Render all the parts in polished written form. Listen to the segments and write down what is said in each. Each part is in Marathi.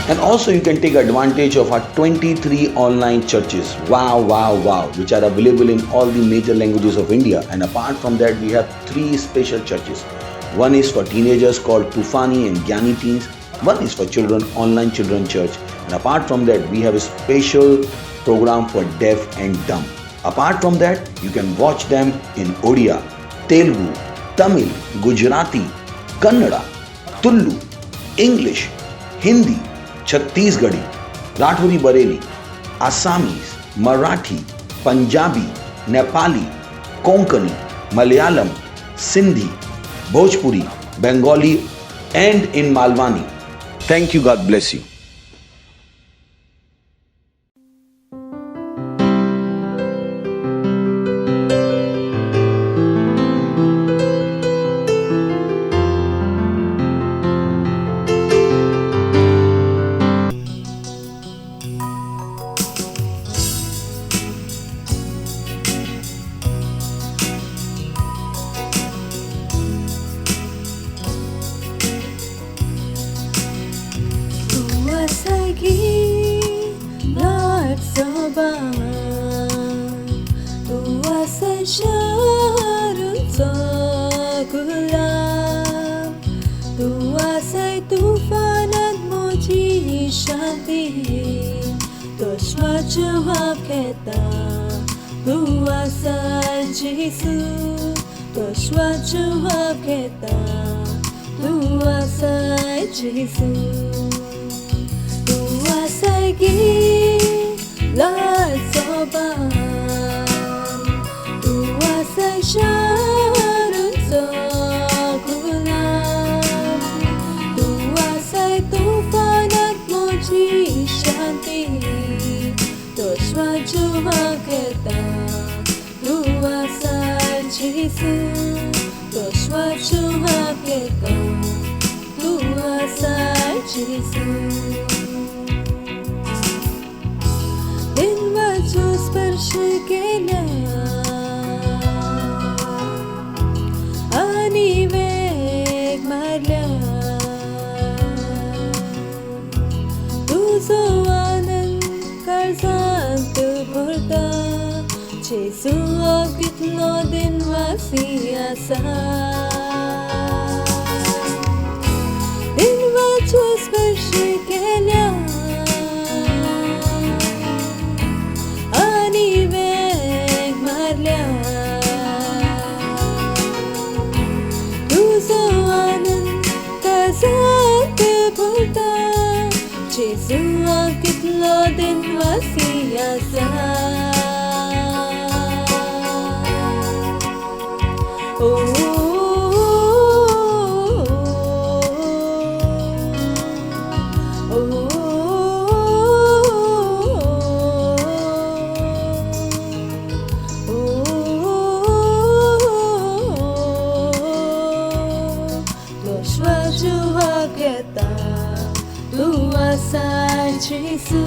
And also you can take advantage of our 23 online churches. Wow, wow, wow, which are available in all the major languages of India. And apart from that, we have three special churches. One is for teenagers called Tufani and Gyani Teens. One is for children, Online Children Church. And apart from that, we have a special program for deaf and dumb. Apart from that, you can watch them in Odia, Telugu, Tamil, Gujarati, Kannada, Tulu, English, Hindi, Chhattisgarhi, Rathori Bareli, Assamese, Marathi, Punjabi, Nepali, Konkani, Malayalam, Sindhi, Bhojpuri, Bengali, and in Malwani. Thank you. God bless you. Jawab kata luasa Yesu, Joshua jawab kata luasa Yesu, luasa gila soban, luasa syarun sokulam, luasa tufan at moji shanti. Joshua jawab kata luasa Yesu, Joshua jawab kata luasa Yesu. Din wajo sparsh kela ani veg marla tuzo Sant Bhurta Jesu kitno din wasiasa din wajo sparsh kela ani veg marla tuzo anand ka Sant Bhurta Jesu kitno din wasiasa Joshua jawab kata luasa Yesu,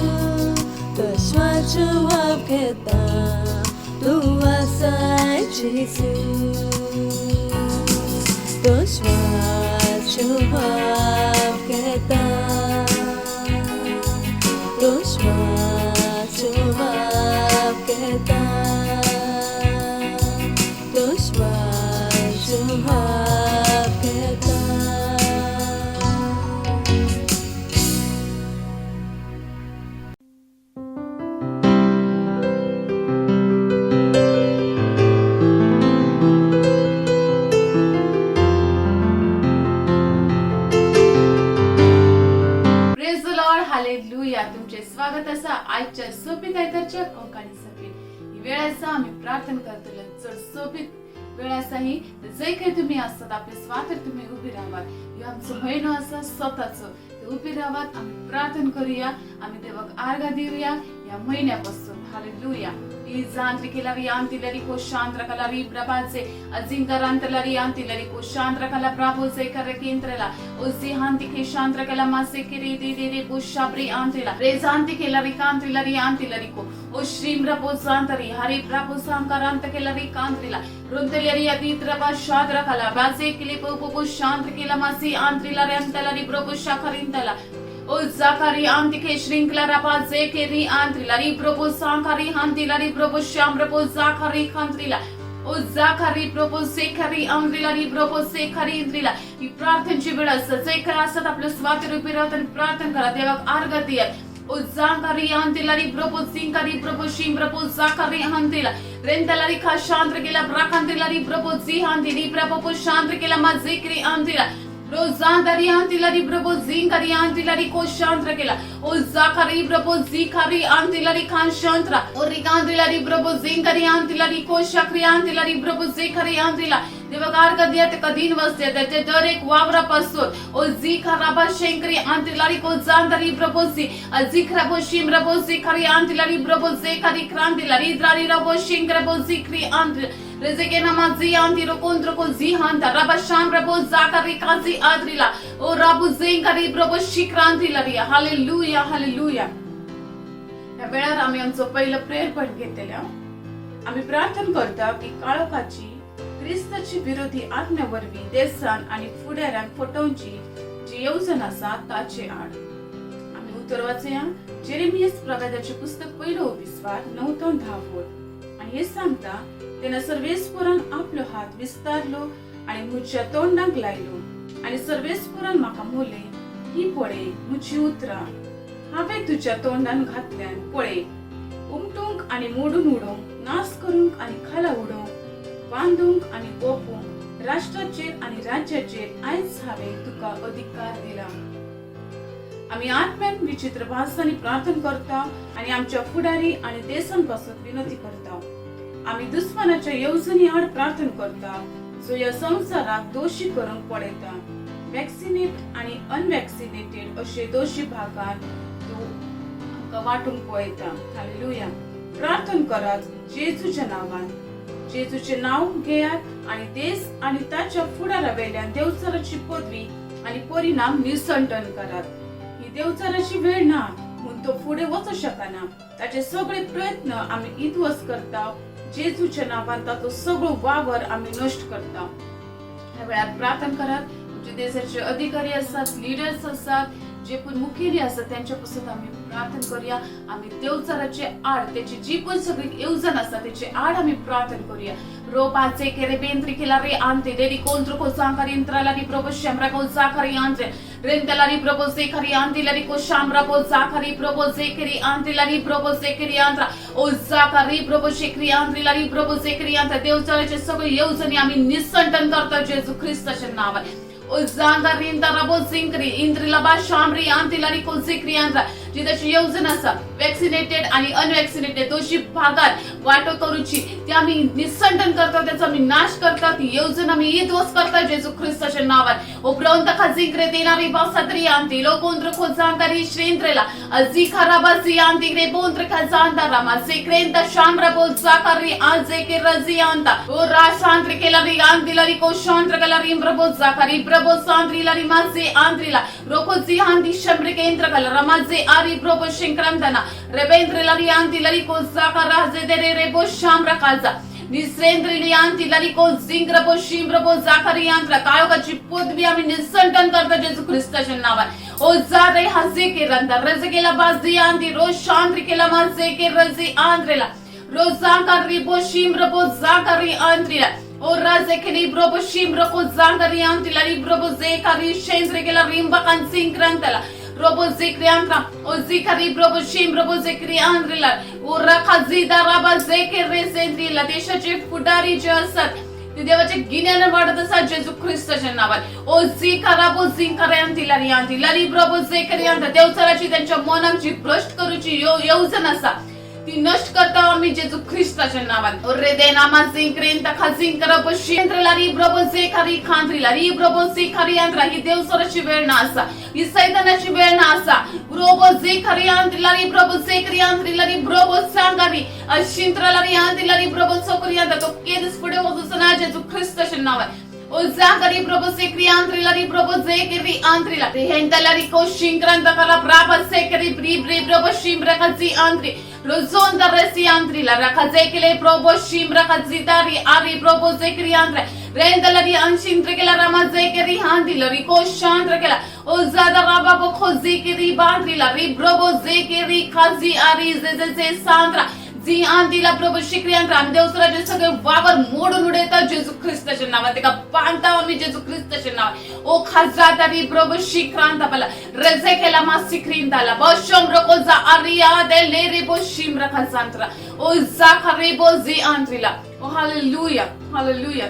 Joshua jawab kata luasa Yesu, Joshua jawab kata, Joshua jawab kata, Joshua jawab स्वागत असा आजच्या सोपीत आयतारच्या कोंकणी सभेत. ही वेळ असा आम्ही प्रार्थना करतलो चड सोपीत वेळ असा ही जय काही तुम्ही असतात आपले स्वातर तुम्ही उभी राहात. ह्यो आमचो म्हयनो असा स्वतःचो उभी राहात. आम्ही प्रार्थना करूया, आम्ही देवाक आर्गा देऊया या महिन्यापासून. हालेलुया. ई जांत्रिकेलारी आंतिलरी कोशांत्रकलारी प्रभाचे अजिंकरांतलरी आंतिलरी कोशांत्रकला प्रभोसे करकेंत्रला उसी हांतिके शांत्रकला मासे किरी दिरी बुशाब्री आंतिला रेजांतिकेलारी कांतिलरी आंतिलरी को ओ श्रीम प्रभोसांतरी हरि प्रभोसांकरांतकेलारी कांत्रिला रुंतलरी अतित्रबा शाद्रकला बासे किलिपो पोपो शांत्रकेला मासी आंत्रिला रेंतलरी प्रभोशाखरिंतला O Zakari Antike Shrinkla Rapa Zekeri Antrila Propo Sankari Hantila Propo Shambrapo Zakari Kantrila O Zakari Propo Sekari Andrila Propo Sekari Indrila ही प्रार्थनेची वेळ असते. जे काय असतात आपल्या स्वाती रूपी राहत आणि प्रार्थना करा देवाक अर्घ द्या. O Zakari Antila Propo Sinkari Propo Shimbrapo Zakari Hantila Rentalari Kashandra Kela Prakantila Propo Zihantili Propo Shandra Kela Mazikri Andrila Rozandari antilari brabo zinkari antilari koshantra kela o zakari brabo zikari antilari kanshantra o rigandrilari brabo zinkari antilari koshakri antilari brabo zikari antila देवकार कधीत कधीन वस्ते त्याचे दर एक वावरापासून ओ जिखराबा शेंकरी अंतिलारी को जांदरी प्रपोसी जिखराबो शिमरबोसी खरी अंतिलारी प्रपोसी खरी क्रांतिलारी द्रारी रबो शिंकरबोसी क्री अंत रेजेके नमाजी अंतिरो कोंद्रो को जिहांता रबा शाम रबो जाकरी काजी आद्रिला ओ रबो जिंकरी प्रपो शिक्रांतिलारी. Hallelujah hallelujah. या वेळार आम्ही आमचो पहिलं प्रेयर पॉइंट घेतलेलो. आम्ही प्रार्थना करता की काळोखाची क्रिस्ताची विरोधी आज्ञावरवी देसान आणि फुडाऱ्यांक फटोवची जी येवजण आसा ताचे आड. आम्ही उतर वाचूया जेरेमियास प्रवाद्याचे पुस्तक पहिलो विस्वार 9-10 आणि हे सांगता तेना सर्वेस्परान आपलो हात विस्तारलो आणि मुझ्या तोंडाक लायलो आणि सर्वेस्परान म्हाका मोले ही पळे मुझी उतरां हांवें तुज्या तोंडान घातल्यान पळे उमटूंक आणि मोडून उडोवंक नाश करूंक आणि खाला उडोवंक बांधूंक आणि पोपूंक राष्ट्राचेर आणि राज्याचेर आयज हांवें तुका अधिकार दिला. आम्ही आत्म्यान विचित्र भासांनी प्रार्थना करता आणि आमच्या फुडारी आणि देशांपासून विनंती करता. आम्ही दुश्मनाच्या येवजणी आड प्रार्थना करता जो या संसाराक दोषी करूंक पळयता. वॅक्सिनेट आणि अनवॅक्सिनेटेड अशे दोषी भागात तो आमकां वाटूंक पळयता. हालेलुया. प्रार्थना करात जेजूच्या नावान. जेजूचे नाव घेयात आणि देश आणि त्याच्या फुडारा वेल्यान देवचाराची पदवी आणि परिणाम निसंटन करात. ही देवचाराची वेळ ना म्हणून तो पुढे वचू शकना. त्याचे सगळे प्रयत्न आम्ही इद्वस्त करता. जेजूच्या नावान ताचो सगळो वावर आम्ही नष्ट करता. ह्या वेळात प्रार्थना करात. तुमचे देशाचे अधिकारी असतात, लीडर्स असतात, जे पण मुखेली असतात त्यांच्यापासून आम्ही प्रार्थना करूया. आम्ही देवचाराचे आड त्याची जी पण सगळी योजना असतात त्याचे आड आम्ही प्रार्थना करूया. रोपाचे केरे बेंद्री केला रे आणते देरी कोंत्र को सांकारी इंत्राला री प्रभू शमरा को साखरी आणते रेंतला री प्रभू सेखरी आणतीला री को शामरा को साखरी प्रभू सेखरी आणतीला री प्रभू सेखरी आणता ओ साखरी प्रभू शेखरी आणतीला री प्रभू सेखरी आणता. देवचाराचे सगळे योजने आम्ही निसंटन करतो येशू ख्रिस्ताच्या नावाने. O Zangarinda Rabo Zinkri Indrila Ba Shamri Antilari को जिक्री आंध्रा जी त्याची योजना असा वॅक्सिनेटेड आणि अनवॅक्सिनेटेड दोषी भागात वाटो करूची ते आम्ही निसंटन करतो. त्याचा आम्ही नाश करतो. ती योजना आम्ही इद्वस्त करतो येशू ख्रिस्ताच्या नावात. ओ प्रवंत खजिंक्रे देणारी बासत्री आणती लोकोंद्र को जांगारी श्रेंद्रेला अजी खराबाजी आणती रे बोंद्र खजांदा रामा सेक्रेंता शामरा बोल जाकारी आजे के रजी आणता ओ राशांत्र केला री आणतीला री को शांत्र केला री प्रभो जाकारी प्रभो सांद्रीला री माजे आंद्रीला रोको जी हांदी शंभर केंद्र कला रमाजे आरी प्रभो शिंक्रांतना रेबेंद्रला री आणतीला री को जाकारा जेदरे रेबो शामरा काजा निसरेंद्रली आणतीला री को जिंग्रबो शिमरबो जाकारी आंद्रा काळोखाची पदवी आम्ही निसंटन करतो येशू ख्रिस्ताच्या नावात. ओ जारे हजे के रंदा रजे केला बाजी आंदी रोज शांद्री केला माजे के रजी आंद्रेला रोजाकारी बो शिमरबो जाकारी आंद्रीला O razekeli brobo shimbro zangari antilari brobo zekari shenzre kela rimba kan sinkrantala robo zekriantra o zikari brobo shimbro zekri andrila o rakazida raba zeker resendrila देशाचे फुडारी जे असतात ती देवाच्या गिन्याने वाढत असा जेजू ख्रिस्ताच्या नावात ओ झिकारा यांतीला रियांतीला रिब्रबो झेकरियांता देवचराची त्यांच्या मनाची भ्रष्ट करूची योजना असा ती नष्ट करता आम्ही जेजू ख्रिस्ताच्या नावात रे दे नामा जिंकरेन ता खाजिंग करा बशिंद्रला रिब्रबो झेकरी खांद्रीला रिब्रबो झेकरियांत्रा ही देवचराची वेळ ना असा ही सैतानाची वेळ ना असा ब्रोबो झेकरियांत्रीला रिब्रबो झेकरियांत्रीला रिब्रबो सांगारी अशिंत्रला रियांतीला रिब्रबो सोकरियांता तो केदस पुढे होतसना जेजू ख्रिस्ताच्या नावात o zagari probo sekri antrilari probo zekri antrila rehentalari ko shingranta kala braba sekri bri probo shimbra kazi antri rozonda resi antrila rakazekile probo shimbra kazi tari ari probo zekri antre rehentalari anshintre kala rama zekri handilari ko shantra kala o zada raba bo khozikri bandrila ri probo zekri kazi ari ze santra जी आंतीला प्रभू शिक्रियांत रामदेवसराचे सगळे वावर मोडून उडवतात जेजू ख्रिस्ताच्या नावात एका बांधता आम्ही जेजू ख्रिस्ताच्या नावात ओ खाजातारी प्रभू शिक्रांत आपला रजे केला मा सिक्रिंताला बशम रकोजा आरिया दे लेरे बो शिम रखांतरा ओ जाखरे बो जी आंत्रीला ओ हालेलुया हालेलुया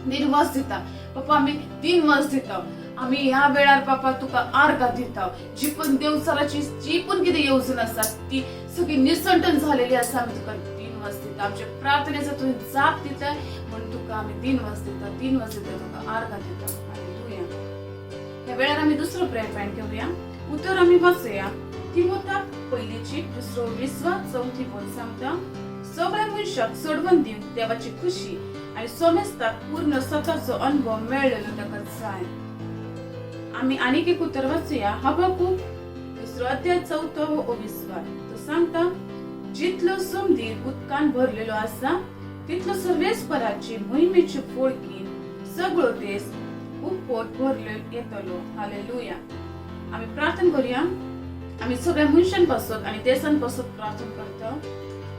दिन वाजता पप्पा आम्ही दिन वाजता आम्ही या वेळार बापा तुका आर्गा दिता जी पण देवसराची जी पण किती योजना असतात ती सगळी निसंटन झालेली असा आम्ही तुका तीन वाजता आमच्या प्रार्थनेचा तुम्ही जाप दिता म्हणून तुका आम्ही तीन वाजता तुका आर्गा दिता हालेलुया या वेळार आम्ही दुसरं प्रेयर पॉइंट घेऊया उत्तर आम्ही वाचूया तिमोथा पहिलीची 2:20 बोल सांगता सगळ्या मनशाक सोडवून दिवंक देवाची खुशी आणि सोमेस्ताक पूर्ण स्वतःचो अनुभव मेळलेलो ताका जाय आम्ही आणखी एक उत्तर वाचूया हबक्कूक 2:4 तो सांगता जितलो समधीर उदकान भरलेलो आसा तितलो सर्वेस्पराची मोहिमेची पोळकीन सगळो देश उपपोट भरलो येतलो हालेलुया आम्ही प्रार्थना करूया आम्ही सगळ्या मनशांपासून आणि देशांपासून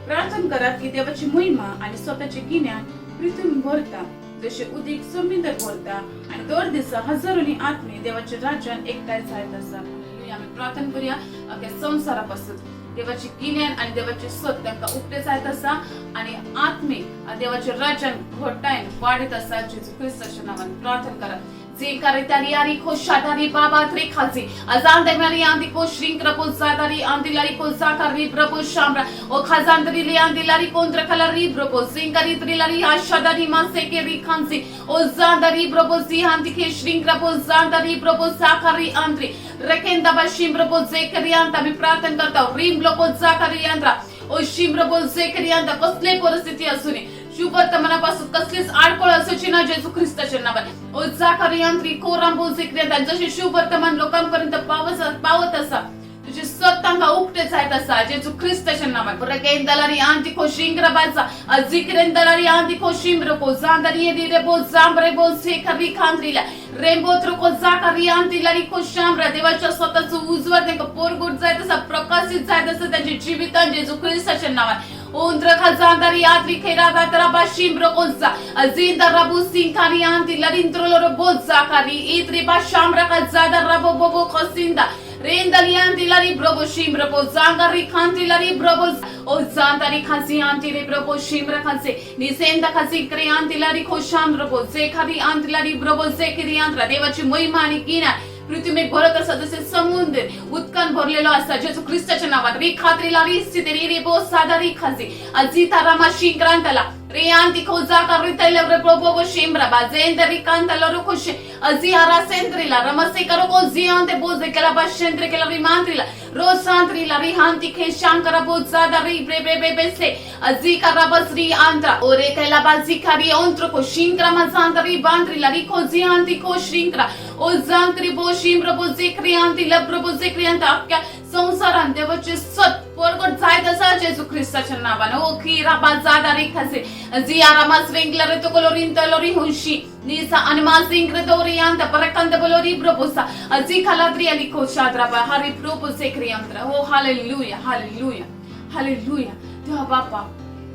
प्रार्थना करा की देवाची महिमा आणि स्वतःची गिन्यान पृथ्वी भरता जसे उदीक समुद्र भरता आणि दर दिसा हजारोनी आत्मे देवाच्या राज्यात एकठांय जायत असतात आम्ही प्रार्थना करूया अख्या संसारापासून देवाची गिन्यान आणि देवाचे स्वत तांका उक्ते जायत असा आणि आत्मे देवाच्या राज्यात घोटायन वाढत असा जेजू ख्रिस्ताच्या नावात प्रार्थना करा Zikari tariari ko shatari baba tri khazi azande mari andi ko shrink rapo zadari andi lari ko zakari brapo shambra o khazandri li andi lari kontra kalari brapo zingari trilari ashadari maseke ri khanzi o zandari brapo zi andi ke shrink rapo zandari brapo zakari andri rekenda bashim brapo zekari anta mi प्रार्थना करता रीम ब्लॉको zakari andra o shim brapo zekari anta कसले परिस्थिती असुनी शुभ वर्तमानापासून कसलीच आडकोळ असोची ना जेजू ख्रिस्ताच्या नावात ओ जाखरी यंत्री कोरांबो जिक्रिया जसे शुभ वर्तमान लोकांपर्यंत पावत असा तुझे स्वतःंगा उकटेच आहेत असा जेजू ख्रिस्ताच्या नावात बरकेंदलारी आंती को शिंग्रबाचा जिक्रेंदलारी आंती को शिम्रको जांदरी रेबो जांबरे बो सेखरी खांद्रीला रेंबोत्र को जाखरी आंती लरी को शामरा देवाच्या स्वतःचं उजवर त्यांना पोरगोट जायत असा प्रकाशित जायत असं त्यांचे जीवितान जेजू ख्रिस्ताच्या नावात Ondra khazandari atri kherada taraba shimbrokoza azinda rabu sinkari anti larintro loro bozza kari itri ba shamra khazada rabo bobo khosinda rendali anti lari brobo shimbropo zangari khanti lari brobo o zandari khazi anti re brobo shimbra khaze nisenda khazi kre anti lari khoshamropo zekhari anti lari brobo zekri antra devachi महिमा आणि कीना पृथ्वी भरत असा जसे समुद्र उत्कान भरलेलो असता जेजू ख्रिस्ताच्या नावात री खात्रीला री स्थिती री बो सादारी खाजी अजिता रामा शिंक्रांतला रे आंती खोजा करितले प्रभो शिमरा बाजेंदरी कांतला रुखुश अजी आरा सेंद्रीला रमसे करो को जियांते बोजे केला बशेंद्र केला री मांत्रीला रोज सांत्रीला री हांती खे शांकरा बो सादा री ब्रे बेसे अजी करा बसरी आंत्रा ओरे केला बाजी खरी ओंत्र को शिंक्रा मजांतरी बांत्रीला री को जियांती को शिंक्रा ओ जांत्री बो शिमरा बो जिक्री आंती लब्र बो जिक्री आंता अक्या संसारान देवाचे सत पोरगोट जायत असा जेजू ख्रिस्ताच्या नावाने ओ खीरा बाजादारी खसे जियारा मासवेंगलरे तो कलोरिन तलोरी हुंशी निसा अनमासिंग रेदोरियांत परकंद बलोरी ब्रोपोसा अजी खलाद्री अली कोशाद्रा बा हरी प्रोपोसे क्रियांत्रा ओ हालेलुया हालेलुया हालेलुया देवा बापा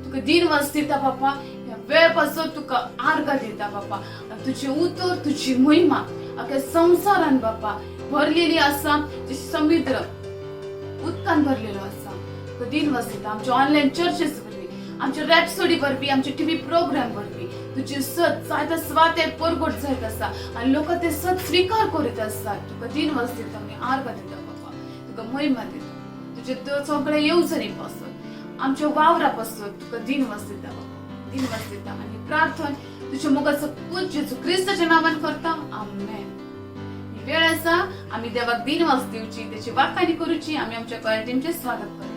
तुका दिन वाजता बापा या वेळपासून तुका आर्गा देता बापा तुझे उत्तर तुझी महिमा अख्या संसारान बापा भरलेली असा जे समुद्र उत्कान भरलेलो असा दिन वाजता आमच्या ऑनलाईन चर्चेस वरवी आमच्या रॅप्सोडी वरवी आमच्या टीव्ही प्रोग्राम वरवी तुझी सत जायता स्वाते परगट जायत आसा आनी लोक ते सत स्वीकार करीत आसतात. तुका दिनवस दिता, आमी आर्गां दिता बाबा, तुका महिमा दिता. तुजे सगळे येवजणी पासत, आमच्या वावरा पासत तुका दिनवस दिता बाबा, दिनवस दिता. आनी प्रार्थना तुझ्या मोगाचो पूज जेजू क्रिस्ताच्या नावान करता. आमेन. ही वेळ आसा आमी देवाक दिनवस दिवची, त्याची वाखाणी करूची. आमी आमच्या कॉयर टीमचे स्वागत करूया.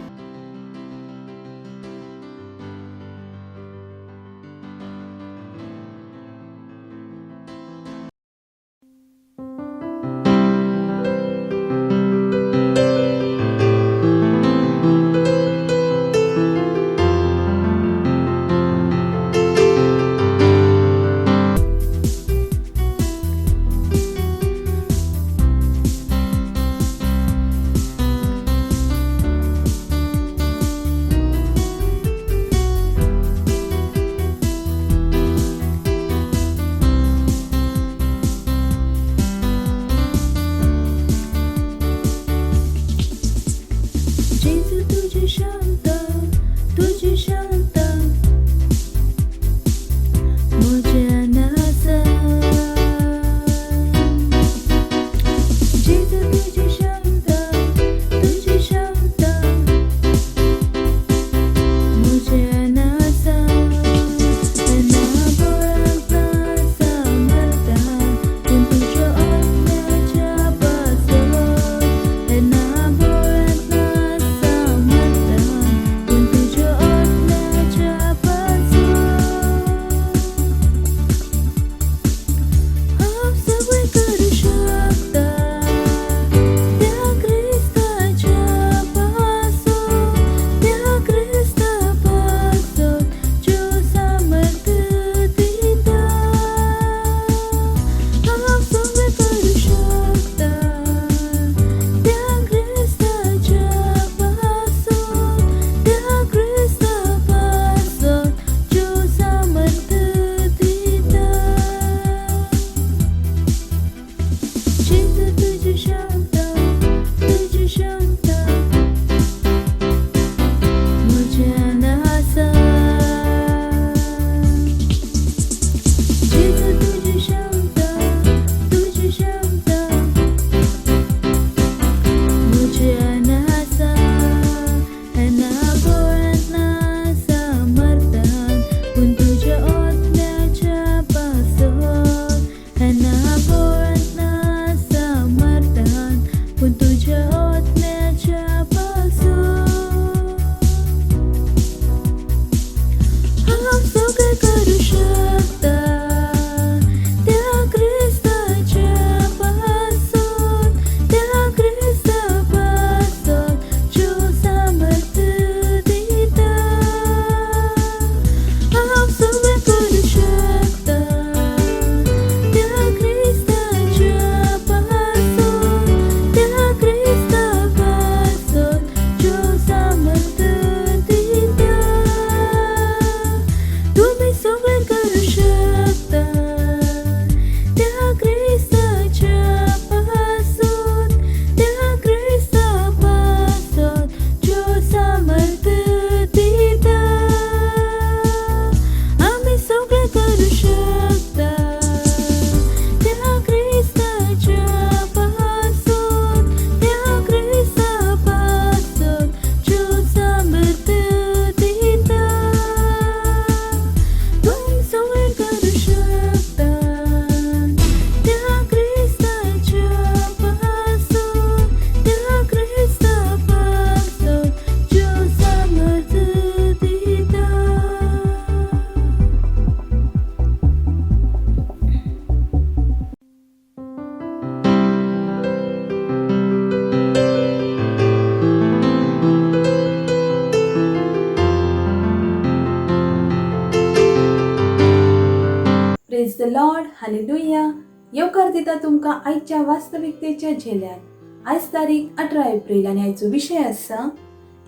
जेजू तुझी शांत म्हज्या नासा. जेजू तुझी शांत म्हज्या नासा. ना बळाक ना सामर्था पूण तुज्या आत्म्याच्या पासत. ना बळाक ना सामर्था पूण तुज्या आत्म्याच्या पासत. हांव सगळें करूं शकता त्या क्रिस्ताच्या पासत. त्या क्रिस्ता पासत ज्यो सामर्थ दिता. हांव सगळें करूं शकता त्या क्रिस्ताच्या पासत. त्या क्रिस्ता पासत ज्यो सामर्थ दिता. जेजू तुझी शांत म्हज्या नासा. जेजू तुझी शांत म्हज्या नासा. ना बळांत ना सामर्थान पूण तुज्या आत्म्याच्या पासत. ना बळांत ना सामर्थान पूण तुज्या आत्म्याच्या पासत. हांव सगळें करूं शकता त्या क्रिस्ताच्या पासत. त्या क्रिस्ता पासत ज्यो सामर्थ दिता. हांव सगळें करूं शकता त्या क्रिस्ताच्या पासत. त्या क्रिस्ता पासत ज्यो सामर्थ दिता. तुम्ही सगळें करूं शकता त्या क्रिस्ताच्या पासत. त्या क्रिस्ता पासत ज्यो सामर्थ दिता. आमी सगळें करूं शकता त्या क्रिस्ताच्या पासत. त्या क्रिस्ता पासत ज्यो सामर्थ दिता. तुम्ही सगळें करूं शकता त्या क्रिस्ताच्या पासत. त्या क्रिस्ता पासत ज्यो सामर्थ दिता. Praise the Lord. हालेलुया. येवकार दिता तुमकां आयच्या वास्तविकतेच्या झेल्यान. आयज तारीख 18 एप्रिल आनी आयचो विशय आसा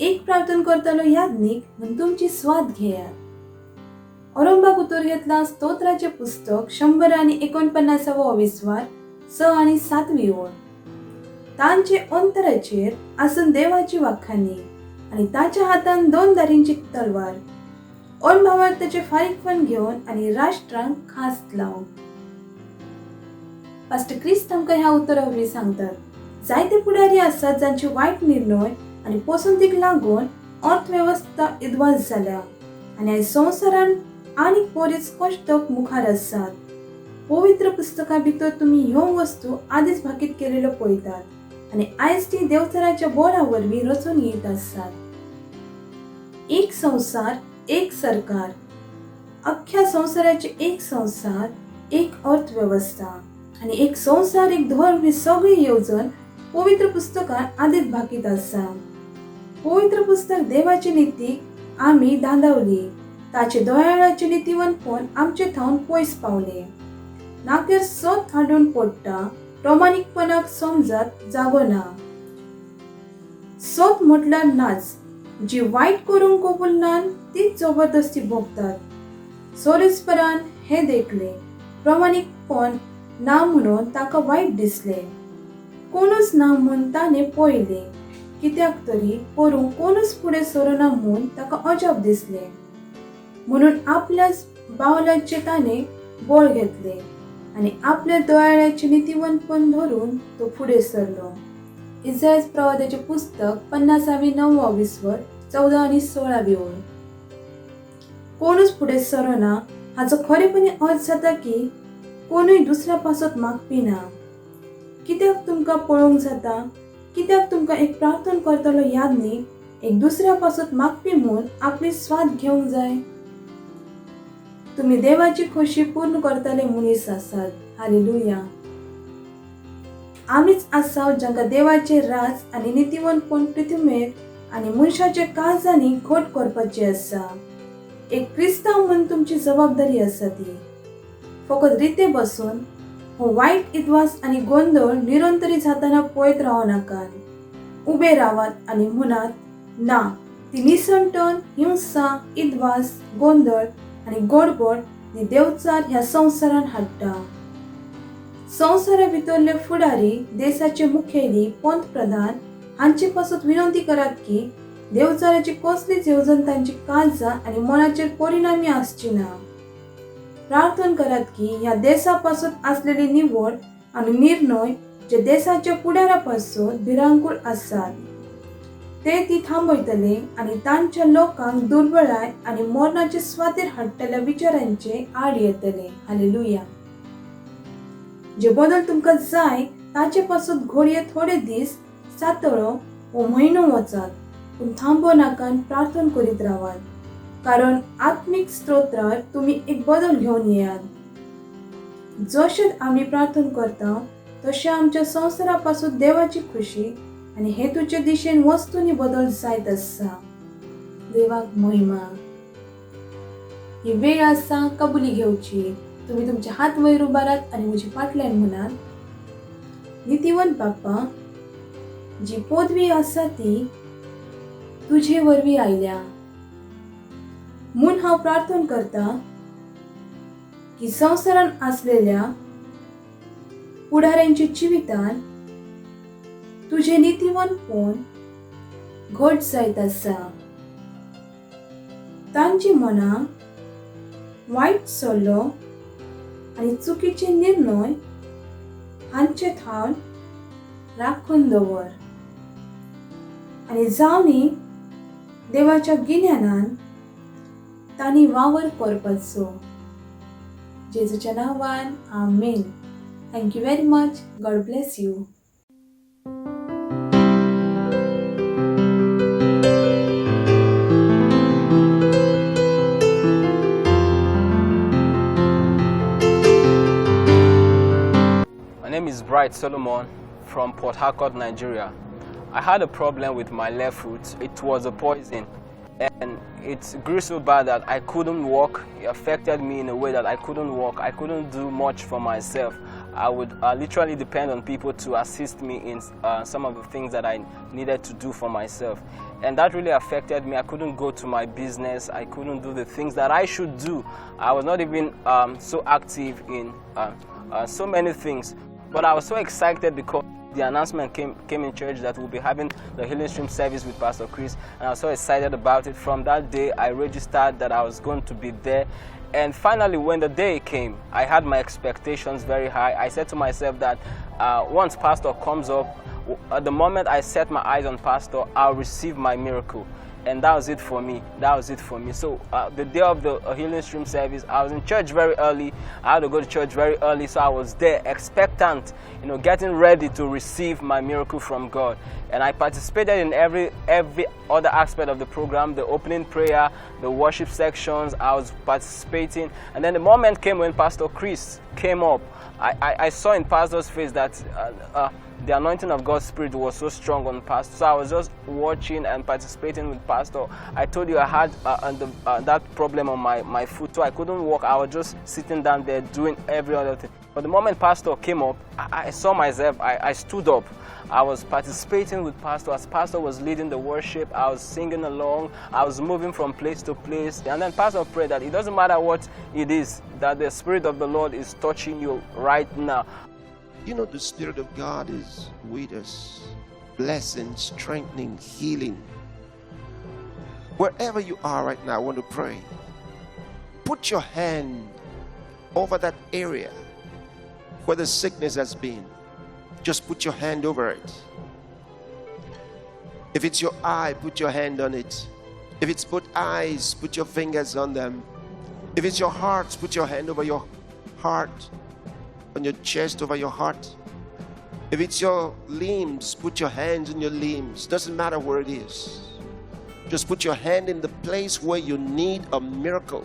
एक प्रार्थना करतलो याज्ञिक म्हूण तुमची स्वाद घेयात. औरंगाबाद उतर घेतला स्तोत्राचे पुस्तक 149 विस्वार 6 आणि 7 ओळ. तांचे अंतराचेर आसून देवाची वाखाणी आणि ताच्या हातान 2 धारींची तलवार. ओन भावाक त्याचे फारीकपण घेवन आणि राष्ट्रांक खास लावून. पास्टर क्रिस्त आमकां ह्या उत्तरावरवी सांगतात, जायते पुढारी आसात जांचे वाईट निर्णय आणि पसंतीक लागून अर्थव्यवस्था इद्वास जाल्या आणि आयज संवसारान आनी बरेच कश्टक मुखार आसात. पवित्र पुस्तका भितर तुम्ही ह्यो वस्तू आदीच भाकीत केलेल्यो पळयतात आणि आयज ती देवचाराच्या बोर्डा वरवीं रचून येत आसात. एक संसार, एक सरकार, अख्ख्या संसाराचे एक संसार, एक अर्थव्यवस्था आणि एक संसार, एक धर्म ही सगळी येवजण पवित्र पुस्तकात आदीच भाकीत आसा. पवित्र पुस्तक देवाची नीती आम्ही दांदावली, ताचे दयाळाचे नीतिवंतपण आमचे थावन पयस पावले. नाकेर सोत हाडून पडटा, प्रामाणिकपणाक समजत जागो ना. सोत म्हटल्यार नाच, जी वाईट करूंक कबूल नान तीच जबरदस्ती भोगतात. सोरेस्परान हे देखले, प्रामाणिकपण ना म्हणून ताका वाईट दिसले. कोणूच ना म्हूण ताणे पळयले, कित्याक तरी करूंक कोणूच फुडें सरोना म्हूण ताका अजाप दिसले. म्हणून आपल्याच बावल्याचे ताणे बोळ घेतले आणि आपल्या दयाळ्याचे नीतिवंतपण धरून तो फुडें सरलो. इस्रायल प्रवादाचे पुस्तक 50-9 14 आणि 16 ओळ. कोणूच फुडें सरोना हाचो खरेपणी अर्थ जाता की कोणूय दुसऱ्या पासत मागपी ना. कित्याक तुमकां पळोवंक जाता, कित्याक तुमकां एक प्रार्थना करतलो यादनीक एक दुसऱ्या पासत मागपी म्हूण आपली स्वाद घेवंक जाय. तुम्ही देवाची खोशी पूर्ण करतले मनीस आसात. हालेलुया. आमीच आसात जांकां देवाचे राज आणि नीतिवंतपण पृथ्वीमेर आणि मनशाच्या काळजांनी घट करपाची आसा. एक क्रिस्तांव म्हणून तुमची जबाबदारी आसा ती. फकत रिते बसून हो वाईट इद्वास आणि गोंधळ निरंतरी जाताना पळयत रावो नाकात. उबे रावात आणि म्हणात, ना, ती निसंटन, हिंसा, इद्वास, गोंधळ आणि गडबड नी देवचार ह्या संसारान हाडटा. संसारा भितरले फुडारी, देशाचे मुखेली, पंतप्रधान हांचे पासत विनंती करात की देवचाराची कसलीच येवजण तांची काळजां आणि मनाचेर परिणामी आसची ना. प्रार्थना करात की ह्या देशापासत असलेली निवड आणि निर्णय जे देशाच्या पुढाऱ्यापासून भिरांकूळ आसात ते ती थांबयतले आणि तांच्या लोकांक दुर्बळाय आणि मरणाचे स्वातेर हाडटल्या विचारांचे आड येतले. हालेलुया. जे बदल तुमकां जाय ताचे पासून घडये थोडे दीस, सातळो व म्हयनो वचात, पूण थांबो नाकान प्रार्थना करीत रावात, कारण आत्मिक स्तोत्रार तुम्ही एक बदल घेवन येयात. जशें आम्ही प्रार्थना करता तशें आमच्या संसारापासून देवाची खुशी आणि हेतूचे दिशेन वस्तूंनी बदल जायत आसा. देवाक महिमा. ही वेळ आसा कबुली घेवची. तुम्ही तुमचे हात वयर उबारात आणि म्हजी फाटल्यान म्हणात, नितीवंत बाप्पा, जी पदवी आसा ती तुझे वरवीं आयल्या. म्हूण हांव प्रार्थना करता की संसारान आसलेल्या पुढाऱ्यांच्या जिवितान तुझे नीतिवंतपण घट जायत आसा. तांची मनां वाईट सल्लो आणि चुकीचे निर्णय हांचे थावन राखून दवर आणि जावनी देवाच्या गिन्यानान तांणी वावर करपाचो. जेजूच्या नांवान आमेन. Thank you very much. God bless you. My name is Bright Solomon from Port Harcourt, Nigeria. I had a problem with my left foot. It was a poison and it grew so bad that I couldn't walk. It affected me in a way that I couldn't walk. I couldn't do much for myself. I would literally depend on people to assist me in some of the things that I needed to do for myself. And that really affected me. I couldn't go to my business. I couldn't do the things that I should do. I was not even so active in so many things. But I was so excited because the announcement came in church that we'll be having the Healing Stream service with Pastor Chris, and I was so excited about it. From that day, I registered that I was going to be there. And finally, when the day came, I had my expectations very high. I said to myself that once Pastor comes up, at the moment I set my eyes on Pastor, I'll receive my miracle. And that was it for me. That was it for me. So the day of the Healing Stream service, I was in church very early. I had to go to church very early, so I was there expectant, getting ready to receive my miracle from God. And I participated in every other aspect of the program, the opening prayer, the worship sections. I was participating. And then the moment came when Pastor Chris came up. I saw in Pastor's face that the anointing of God's Spirit was so strong on Pastor. So I was just watching and participating with Pastor. I told you I had that problem on my foot, so I couldn't walk. I was just sitting down there doing every other thing. But the moment Pastor came up, I saw myself, I stood up. I was participating with Pastor. As Pastor was leading the worship, I was singing along. I was moving from place to place. And then Pastor prayed that it doesn't matter what it is, that the Spirit of the Lord is touching you right now. The Spirit of God is with us, blessing, strengthening, healing. Wherever you are right now, I want to pray. Put your hand over that area where the sickness has been. Just put your hand over it. If it's your eye, put your hand on it. If it's both eyes, put your fingers on them. If it's your heart, put your hand over your heart, on your chest, over your heart. If it's your limbs, put your hands on your limbs. Doesn't matter where it is. Just put your hand in the place where you need a miracle.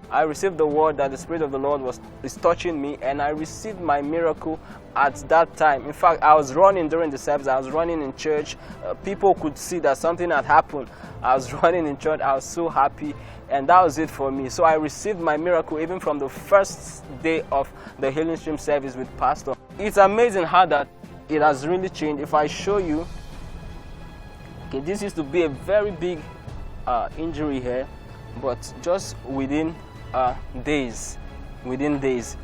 I received the word that the Spirit of the Lord is touching me, and I received my miracle at that time. In fact, I was running during the service. I was running in church. People could see that something had happened. I was running in church. I was so happy, and that was it for me. So I received my miracle even from the first day of the Healing Stream service with Pastor. It's amazing how that it has really changed. If I show you, okay, this used to be a very big injury here, but just within days,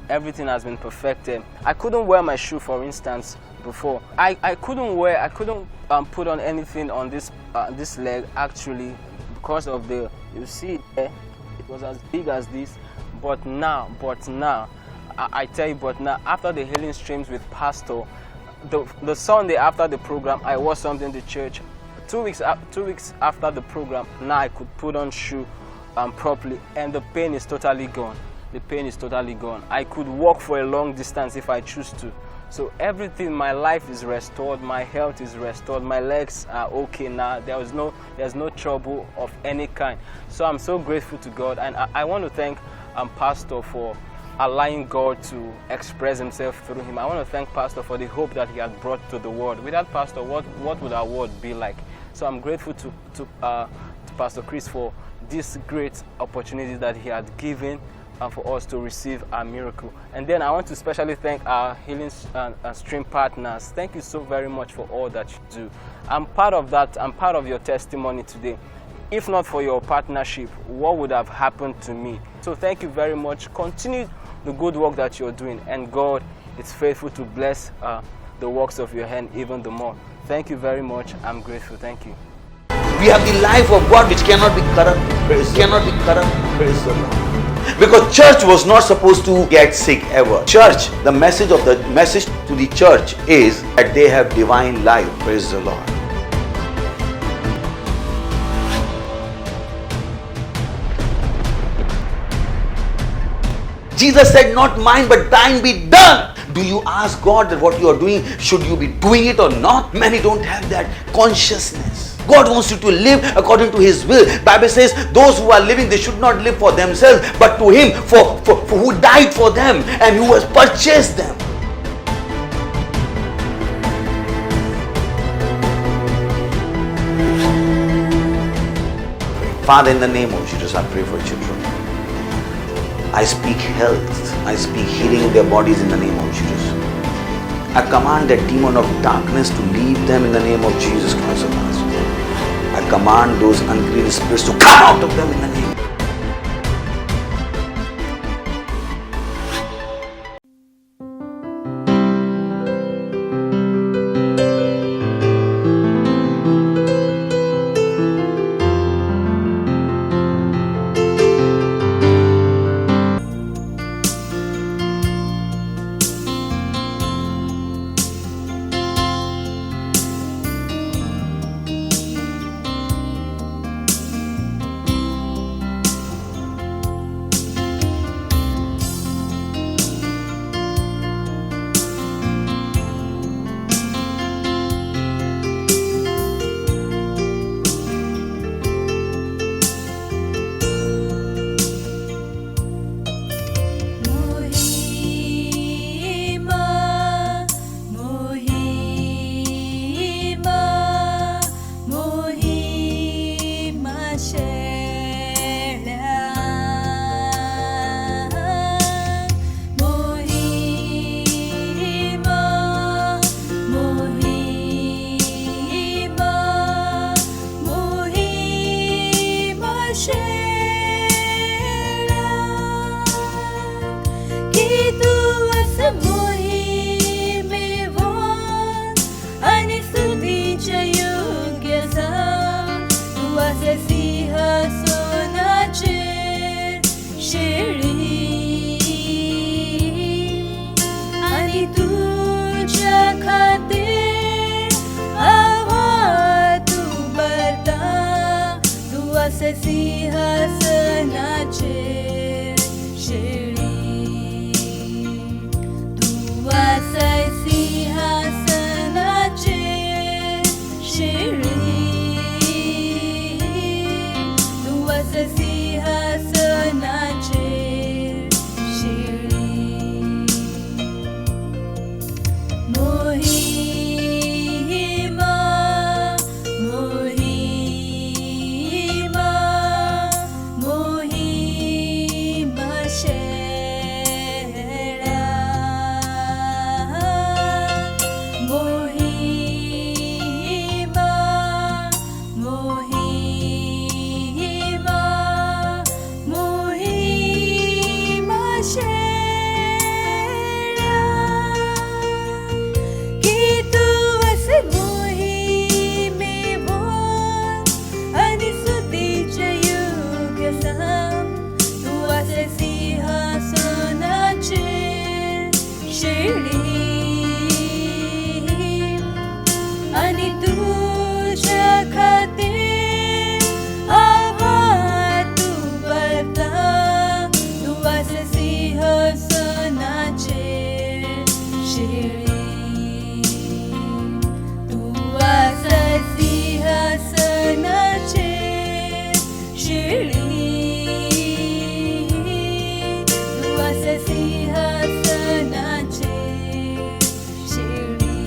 everything has been perfected. I couldn't wear my shoe, for instance, before. I couldn't put on anything on this leg, actually, because of you see there, it was as big as this. But now, I tell you, after the Healing Streams with Pastor, the Sunday after the program, I wore something to church. 2 weeks after the program, now I could put on shoe properly, and the pain is totally gone. The pain is totally gone. I could walk for a long distance if I choose to. So everything, my life is restored, my health is restored, my legs are okay now. There's no trouble of any kind. So I'm so grateful to God, and I want to thank Pastor for allowing God to express himself through him. I want to thank Pastor for the hope that he had brought to the world. Without Pastor, what would our world be like? So I'm grateful to Pastor Chris for this great opportunity that he had given for us to receive our miracle. And then I want to especially thank our Healing Stream partners. Thank you so very much for all that you do. I'm part of that. I'm part of your testimony today. If not for your partnership, what would have happened to me? So thank you very much. Continue the good work that you're doing, and God is faithful to bless the works of your hand even the more. Thank you very much. I'm grateful. Thank you. We have the life of God which cannot be corrupt. Praise the Lord. Because church was not supposed to get sick ever. Church, the message to the church is that they have divine life. Praise the Lord. Jesus said, not mine but thine be done. Do you ask God that what you are doing, should you be doing it or not? Many don't have that consciousness. God wants you to live according to His will. Bible says those who are living, they should not live for themselves, but to Him for who died for them and who has purchased them. Father, in the name of Jesus, I pray for children. I speak health. I speak healing in their bodies in the name of Jesus. I command that demon of darkness to leave them in the name of Jesus Christ of Nazareth. I command those unclean spirits to come out of them in the name. सिंहासनाचेर शेळी तू वासाय सिंहासनाचेर शेळी तू वासाय सिंहासनाचेर शेळी मोहिमा मोहिमा मोहिमा शेळा मोहिमा मोहिमा मोहिमा शेळा की तू असे मोहिमेवर आणि स्तुतीचे योग्य सांग तू असे सिंहासनाचेर शेळी आणि तुझ्या खातीर आभार तू करता तू असे सिंहासनाचेर शेळी तू असे सिंहासनाचेर शेळी तू असे सिंहासनाचेर शेळी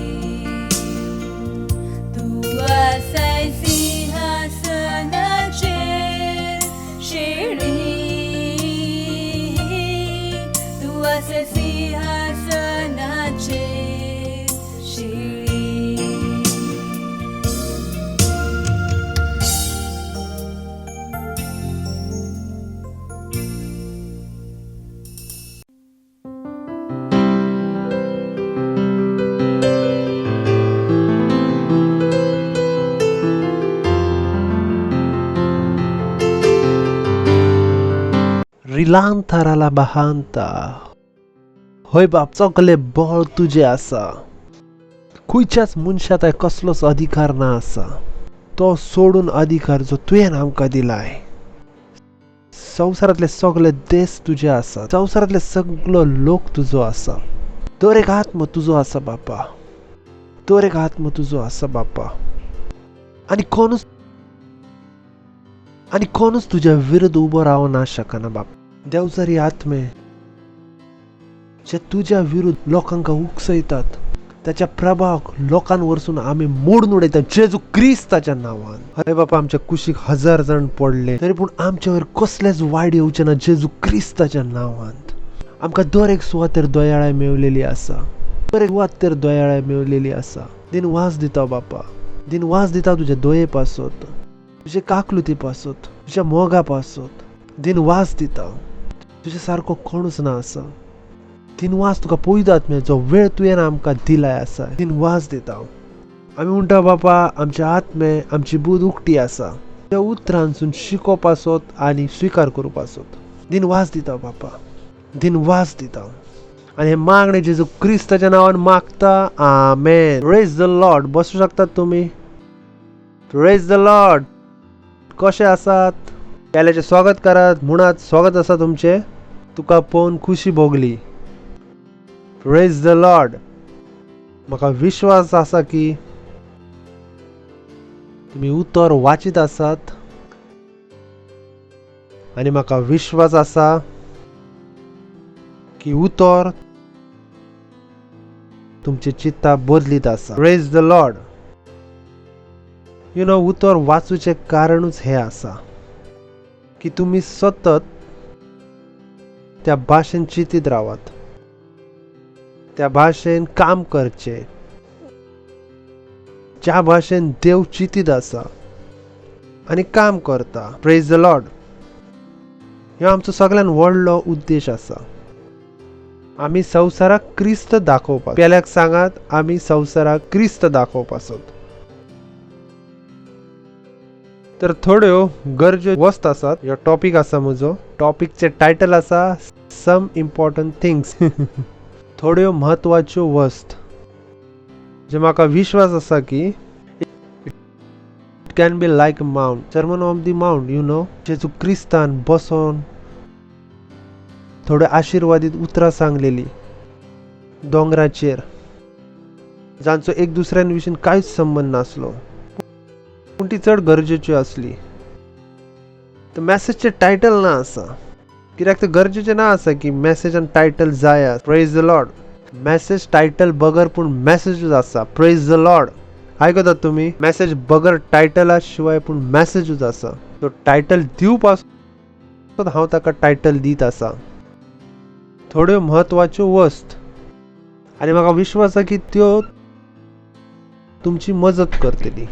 तू असे सिंहासनाचेर शेळी तू असे सिंहासनाचेर शेळी रिलांथाराला बहांता होय बाप चौकले बळ तुझे आसा खंयच्याच मनशाक कसलोच अधिकार ना आसा तो सोडून अधिकार जो तुवें आमकां दिलाय संवसारांतले सगळे देश तुजे आसा संवसारांतले सगळो लोक तुजो आसा दर एक आत्म तुजो आसा बापा दर एक आत्म तुजो आसा बापा आनी कोणूच तुज्या विरुद्ध उबो रावना शकना बाप देव जरी आत्मे जे तुज्या विरुद्ध लोकांका उकसयतात त्याच्या प्रभावाक लोकांवरसून आम्ही मोडून उडयतात जेजू क्रिस्ताच्या नावान अरे बापा आमच्या कुशीक 1000 जण पडले तरी पूण आमच्या वयर कसलेच वायट येवचे ना जेजू क्रिस्ताच्या नावान आमकां दर एक सुवातेर दयाळाय मेवलेली आसा दर एक सुवातेर दयाळाय मेवलेली आसा दिन वास दिता बापा दिन वास दिता तुज्या दये पासत तुजे काकलुती पासत तुज्या मोगा पासत दिन वास दिता तुझ्या सारको कोणूच ना आसा दिन वास तुका पयदो आत्म्या जो वेळ तुवें आमकां दिलाय आसा दिन वास दिता आमी म्हणटा बापा आमच्या आत्मे आमची बूद उक्ती आसा त्या उतरांसून शिकोवप आसत आनी स्विकार करप आसत दिन वास दिता बापा दिन वास दिता आनी हे मागणे जेजू क्रिस्ताच्या नांवान मागता आमेन प्रेज द लॉर्ड बसू शकतात तुमी प्रेज द लॉर्ड कशे आसात केल्याचे स्वागत करात म्हणात स्वागत आसा तुमचे तुका पळोवन खुशी भोगली प्रेज द लॉर्ड म्हाका विश्वास आसा की तुमी उतर वाचीत आसात आनी म्हाका विश्वास आसा की उतर तुमचे चित्ता बदलीत आसा praise the Lord you know उतर वाचूचे कारणूच हे आसा की तुम्ही सतत त्या भाशेन चिंतीत रावात त्या भाशेन काम करचे ज्या भाशेन देव चिंतीत आसा आनी काम करता प्रेज द लॉर्ड ह्यो आमचो सगळ्यान व्हडलो उद्देश आसा आमी संवसाराक क्रिस्त दाखोवपाक पेल्याक सांगात आमी संवसाराक क्रिस्त दाखोवपासत तर थोड्यो गरजो वस्त आसात ह्यो टॉपिक आसा म्हजो टॉपिकचे टायटल आसा सम इम्पॉर्टंट थिंग्स थोड्यो म्हत्वाच्यो वस्त जे म्हाका विश्वास आसा की it can be like a mount, sermon on the mount, you know. जेजू क्रिस्तान बसून थोडे आशीर्वादित उतरां सांगलेली दोंगराचेर, जांचो एक दुसऱ्यांविशीं कांयच संबंध नासलो, पूण ती चड गरजेची असली. तर मॅसेजचे टायटल ना आसा, कित्याक ते गरजेचें ना आसा की मॅसेजान टायटल जाय. Praise the Lord. Message title बगर पूण मॅसेजूच आसा. Praise the Lord. आयकतात तुमी? मॅसेज बगर टायटला शिवाय पूण मॅसेजूच आसा. तो टायटल दिवं पासून हांव ताका टायटल दीत आसा. थोड्यो म्हत्वाच्यो वस्त आनी म्हाका विश्वास आसा की त्यो तुमची मजत करतली.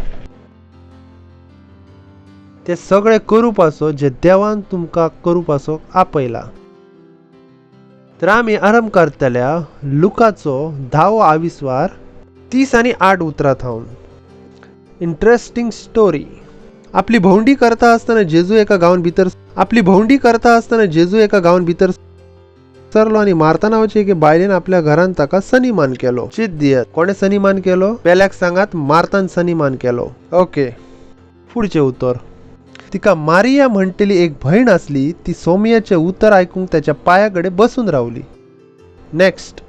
ते सगळे करूं पासो जे देवान तुमकां करूं पासो आपयला. तर आमी आरंभ करतल्या लुकाचो 10वो आविस्वार 30 आनी 8 उतरां थावन. Interesting story. आपली भोंवडी करता आसतना जेजू एका गांवांत भितर सरलो आनी मार्ता नांवाचे एके बायलेन आपल्या घरांत ताका सनीमान केलो. चित दियात, कोणे सनीमान केलो? पेल्याक सांगात, मार्तान सनीमान केलो. ओके, फुडचें उतर. तिका मारिया म्हणटली एक भयण आसली. ती सोमयाचे उतर आयकूंक त्याच्या पायाकडे बसून रावली. नेक्स्ट.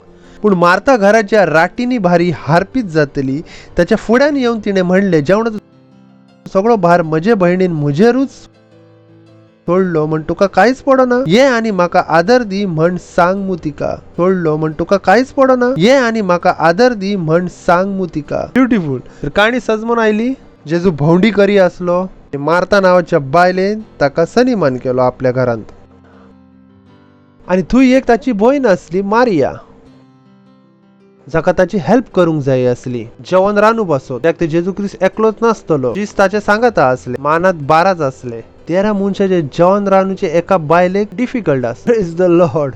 पूण मार्ता घराच्या राटींनी भारी हारपीत जातली. त्याच्या फुड्यान येवन तिणें म्हणले, जेवणाचो सगळो भार म्हजे भयणीन म्हजेरूच सोडलो म्हण तुका कांयच पडना. ये आनी म्हाका आदर दी म्हण सांग मू तिका. सोडलो म्हण तुका कांयच पडना. ये आनी म्हाका आदर दी म्हण सांग मू तिका. ब्युटिफूल. तर काणी सजमून आयली. जेजू भोंवडी करी आसलो. मार्ता नांवाच्या बायलेन ताका सनीमान केलो आपल्या घरांत. आनी थंय एक ताची भयण आसली, मारिया, जाका ताची हेल्प करूंक जाय आसली जेवण रांदूंक पासो. त्याक ते जेजू क्रिस्त एकलोच नासतलो. जीस ताचे सांगाता आसले. मानात 12च आसले. 13 मनशाचे जेवण रांदूचे एका बायलेक डिफिकल्ट आसले. Praise the Lord.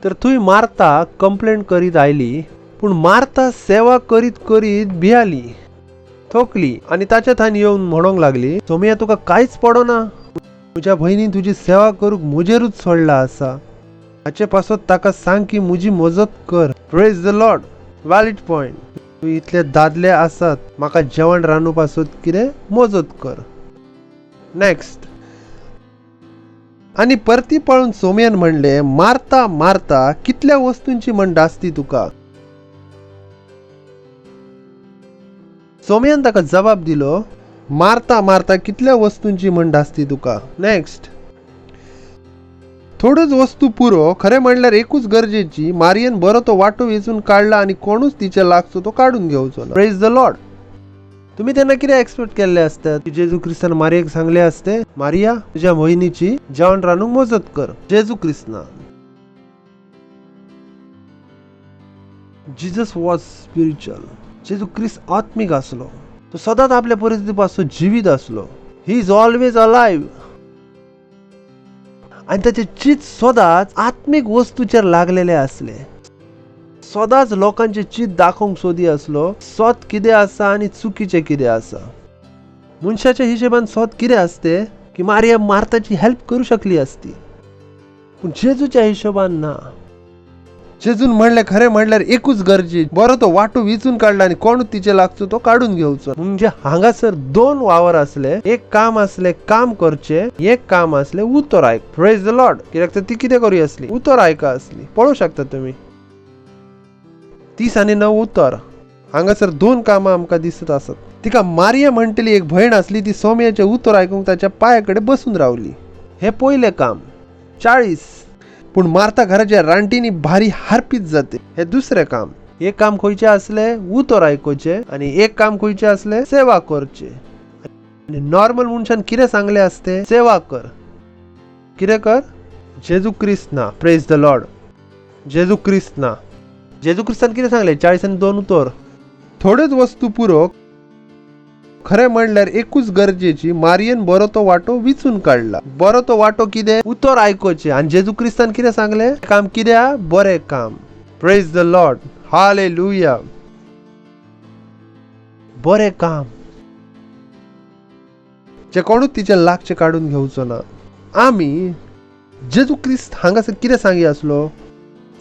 तर थंय मार्ता कंप्लेंट करीत आयली. पूण मार्ता सेवा करीत करीत भियाली, थोकली आनी ताच्या थंय येवन म्हणूंक लागली, सोमया तुका कांयच पडना. तुज्या भयणीन तुजी सेवा करूंक म्हजेरूच सोडला आसा. हाचे पासत ताका सांग की म्हजी मजत कर. Praise the Lord. Valid point. तूं इतले दादले आसात, म्हाका जेवण रांदूं पासत कितें मजत कर. नेक्स्ट. आनी परती पळोवन सोमयान म्हणले, मार्ता मार्ता, कितल्या वस्तूंची म्हण डासती तुका. सोमयान ताका जबाब दिलो, मार्ता मार्ता, कितल्या वस्तूंची म्हण डासती तुका. नेक्स्ट. थोड्योच वस्तू पुरो, खरें म्हणल्यार एकूच गरजेची. मारियन बरो तो वाटो वेचून काढला आनी कोणूच तिचे लागचो तो काढून घेवचो ना. Praise the Lord. तुम्ही त्यांना कितें एक्सपेक्ट केल्ले असतात की जेजू क्रिस्तान मारियाक सांगले असते, मारिया तुझ्या मोहिनीची जेवण रांदूंक मजत कर. जेजू क्रिस्तान. Jesus was spiritual. जेजू क्रिस्त आत्मिक असलो. तो सदांच आपल्या परिस्थिती पासून जीवित असलो. He is always alive. आणि त्याचे चित्त सदांच आत्मिक वस्तूचेर लागलेले असले. सदांच लोकांचे चित्त दाखोवंक सोदी असलो, सत कितें आसा आनी चुकीचें कितें आसा. मनशाच्या हिशोबान सत कितें असते की मारिया मार्ताची हेल्प करू शकली असती, पूण जेजूच्या हिशोबान ना. जेजून म्हणले, खरें म्हणल्यार एकूच गरजे, बरो तो वाटो विचून काढला आनी कोण तिचे लागचो तो काढून घेवचो. म्हणजे हांगासर 2 वावर असले. एक काम असले काम करचे, एक काम असले उतर आयक. Praise the Lord. कित्याक ती कितें करी असली, उतर आयका असली. पळोवंक शकता तुम्ही 30 आनी 9 उतर. हांगासर 2 कामां आमकां दिसत आसत. तिका मारिया म्हणटली एक भयण असली. ती सोमयाचे उतर आयकूंक ताच्या पायाकडे बसून रावली. हे पहिले काम. 40. पूण मार्ता घराच्या रांटींनी भारी हारपीत जाते. हे दुसरे काम. एक काम खंयचे असले, उतर आयकोचे, आणि एक काम खंयचे असले, सेवा करचे. आणि नॉर्मल मनशान कितें सांगले असते, सेवा कर. कितें कर? जेजू क्रिस्त ना. Praise the Lord. जेजू क्रिस्त ना. जेजू क्रिस्तान कितें सांगले, 40 आनी 2 उतर. थोड्योच वस्तू पुरो, खरें म्हणल्यार एकूच गरजेची. मारियन बरो तो वाटो विचून काढला. बरो तो वाटो कितें, उतर आयकोचे. आणि जेजू क्रिस्तान कितें सांगले, काम कितें, बरे काम. Praise the Lord. हालेलुया. बरे काम जे कोणूच तिचे लागचे काढून घेवचो ना. आमी जेजू क्रिस्त हांगासर कितें सांगी आसलो,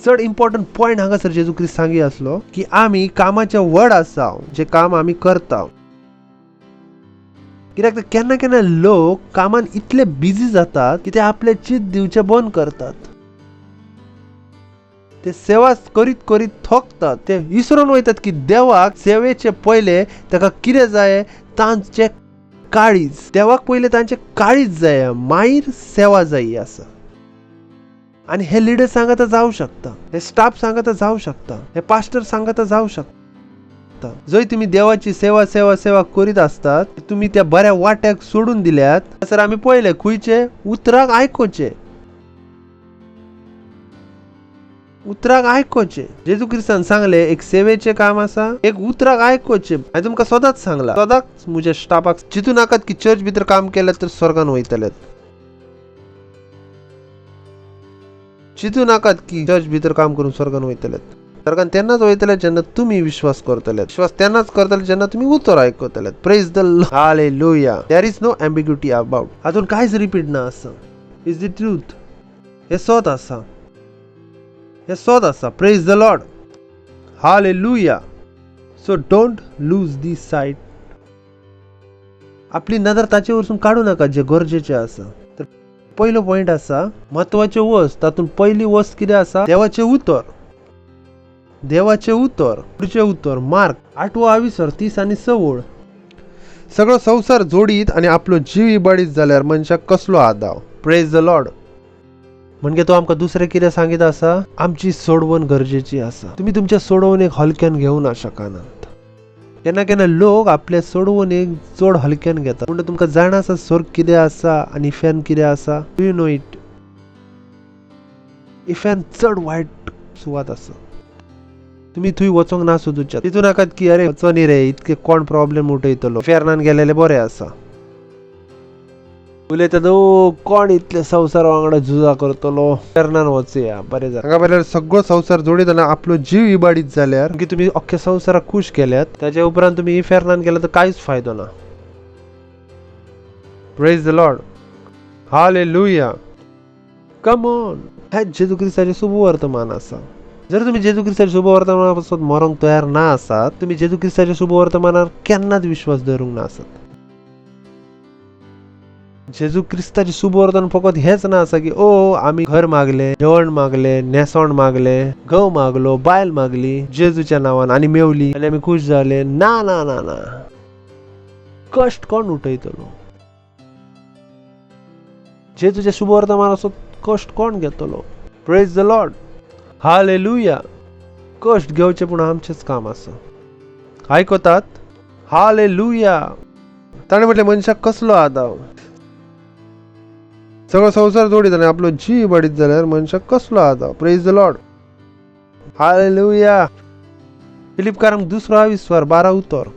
चड इम्पॉर्टंट पॉइंट हांगासर जेजू क्रिस्त सांगी आसलो की आमी कामाचे वड आसा, जे काम आमी करता. कित्याक तर केन्ना केन्ना लोक कामान इतले बिझी जातात की ते आपले चित दिवचे बंद करतात. ते सेवा करीत करीत थकतात. ते विसरून वयतात की देवाक सेवेचे पहिले ताका कितें जाय, तांचे काळीज. देवाक पहिले तांचे काळीज जाय, मागीर सेवा जायी आसा. आणि हे लिडर सांगता जाऊ शकता, हे स्टाफ सांगता जाऊ शकता, हे पास्टर सांगता जाऊ शकता. जर तुम्ही देवाची सेवा सेवा सेवा करीत असतात, तुम्ही त्या बऱ्या वाट्याक सोडून दिल्यात सर आम्ही पहिले खुयचे उतराक आयकोचे. उतराक आयकोचे. जेजू क्रिस्तान सांगले एक सेवेचे काम असा, एक उतराक आयकोचे. हांवें तुमकां सदांच सांगला, सदांच म्हज्या स्टाफाक चिंतू नाकात की चर्च भितर काम केलें तर स्वर्गान वयतलेत. चिंतू नाकात की चर्च भितर काम करून स्वर्गान वयतलेत. स्वर्गान तेन्नाच वयतले जेन्ना तुम्ही विश्वास करतले. विश्वास तेन्नाच करतले जेन्ना तुम्ही उतर आयकतले. Praise the Lord. Hallelujah. There is no ambiguity about. हातून कांयच रिपीट ना आसा. Is the truth. हे सत आसा. हे सत आसा. Praise the Lord. Hallelujah. So don't lose the sight. आपली नदर ताचे वरसून काडू नाका जे गरजेचे आसा. तर पहिलो पॉइंट आसा महत्वाचे वस्त. तातून पहिली वस्त कितें आसा, देवाचे उतर. देवाचे उतर. पुढचे उतर मार्क 8:30 आणि 16. सगळो संसार जोडीत आणि आपलो जीव इबाडीत जाल्यार मनशाक कसलो आदाव. Praise the Lord. म्हणजे तो आमकां दुसरें कितें सांगीत आसा, आमची सोडवण गरजेची आसा. तुम्ही तुमच्या सोडवणेक हलक्यान घेवना शकनात. केन्ना केन्ना लोक आपल्या सोडवणेक चड हलक्यान घेतात. पूण तुमकां जाण आसा स्वर्ग कितें आसा आनी इफ्यान कितें आसा. Do you know it. इफ्यान चड वायट सुवात आसा. तुम्ही थंय वचोंक ना सोदूच्या. चिंतू नाकात की अरे वचोनी रे, इतके कोण प्रॉब्लेम उठयतलो, फेरनान गेलेले बरें आसा. उलयतात ओ कोण इतले संवसार वांगडा झुजा करतलो, फेरनान वचुया बरें जाता. हांगा पयल्यार सगळो संवसार जोडीत आनी आपलो जीव इबाडीत जाल्यार की तुम्ही अख्ख्या संवसाराक खुश केल्यात, त्याच्या उपरांत तुम्ही फेरनान गेल्यार तर कांयच फायदो ना. Praise the Lord. Hallelujah. Come on. हे जेजू ख्रिस्ताचे शुभ वर्तमान आसा. जर तुम्ही जेजू ख्रिस्ताच्या शुभ वर्तमानापासून मरोंक तयार ना आसात, तुम्ही जेजू ख्रिस्ताच्या शुभ वर्तमानार केन्नाच विश्वास दवरूंक ना आसात. जेजू ख्रिस्ताचे शुभ वर्तमान फकत हेच ना आसा की ओ आम्ही घर मागले, जेवण मागले, नेसवण मागले, घव मागलो, बायल मागली जेजूच्या नावान आणि मेवली आणि आम्ही खुश झाले. ना ना ना ना. कष्ट कोण उठयतलो. जेजूच्या शुभ वर्तमानाचो कष्ट कोण घेतलो. Praise the Lord. हालेलुया. कष्ट घेवचे पूण आमचेच काम आसा. आयकतात. हालेलुया. ताणें म्हटलें मनशाक कसलो आदाव. सगळो संवसार जोडीत आनी आपलो जीव इबाडीत जाल्यार मनशाक कसलो आदाव. Praise the Lord. हालेलुया. फिलिपकारांक 2:20 उतर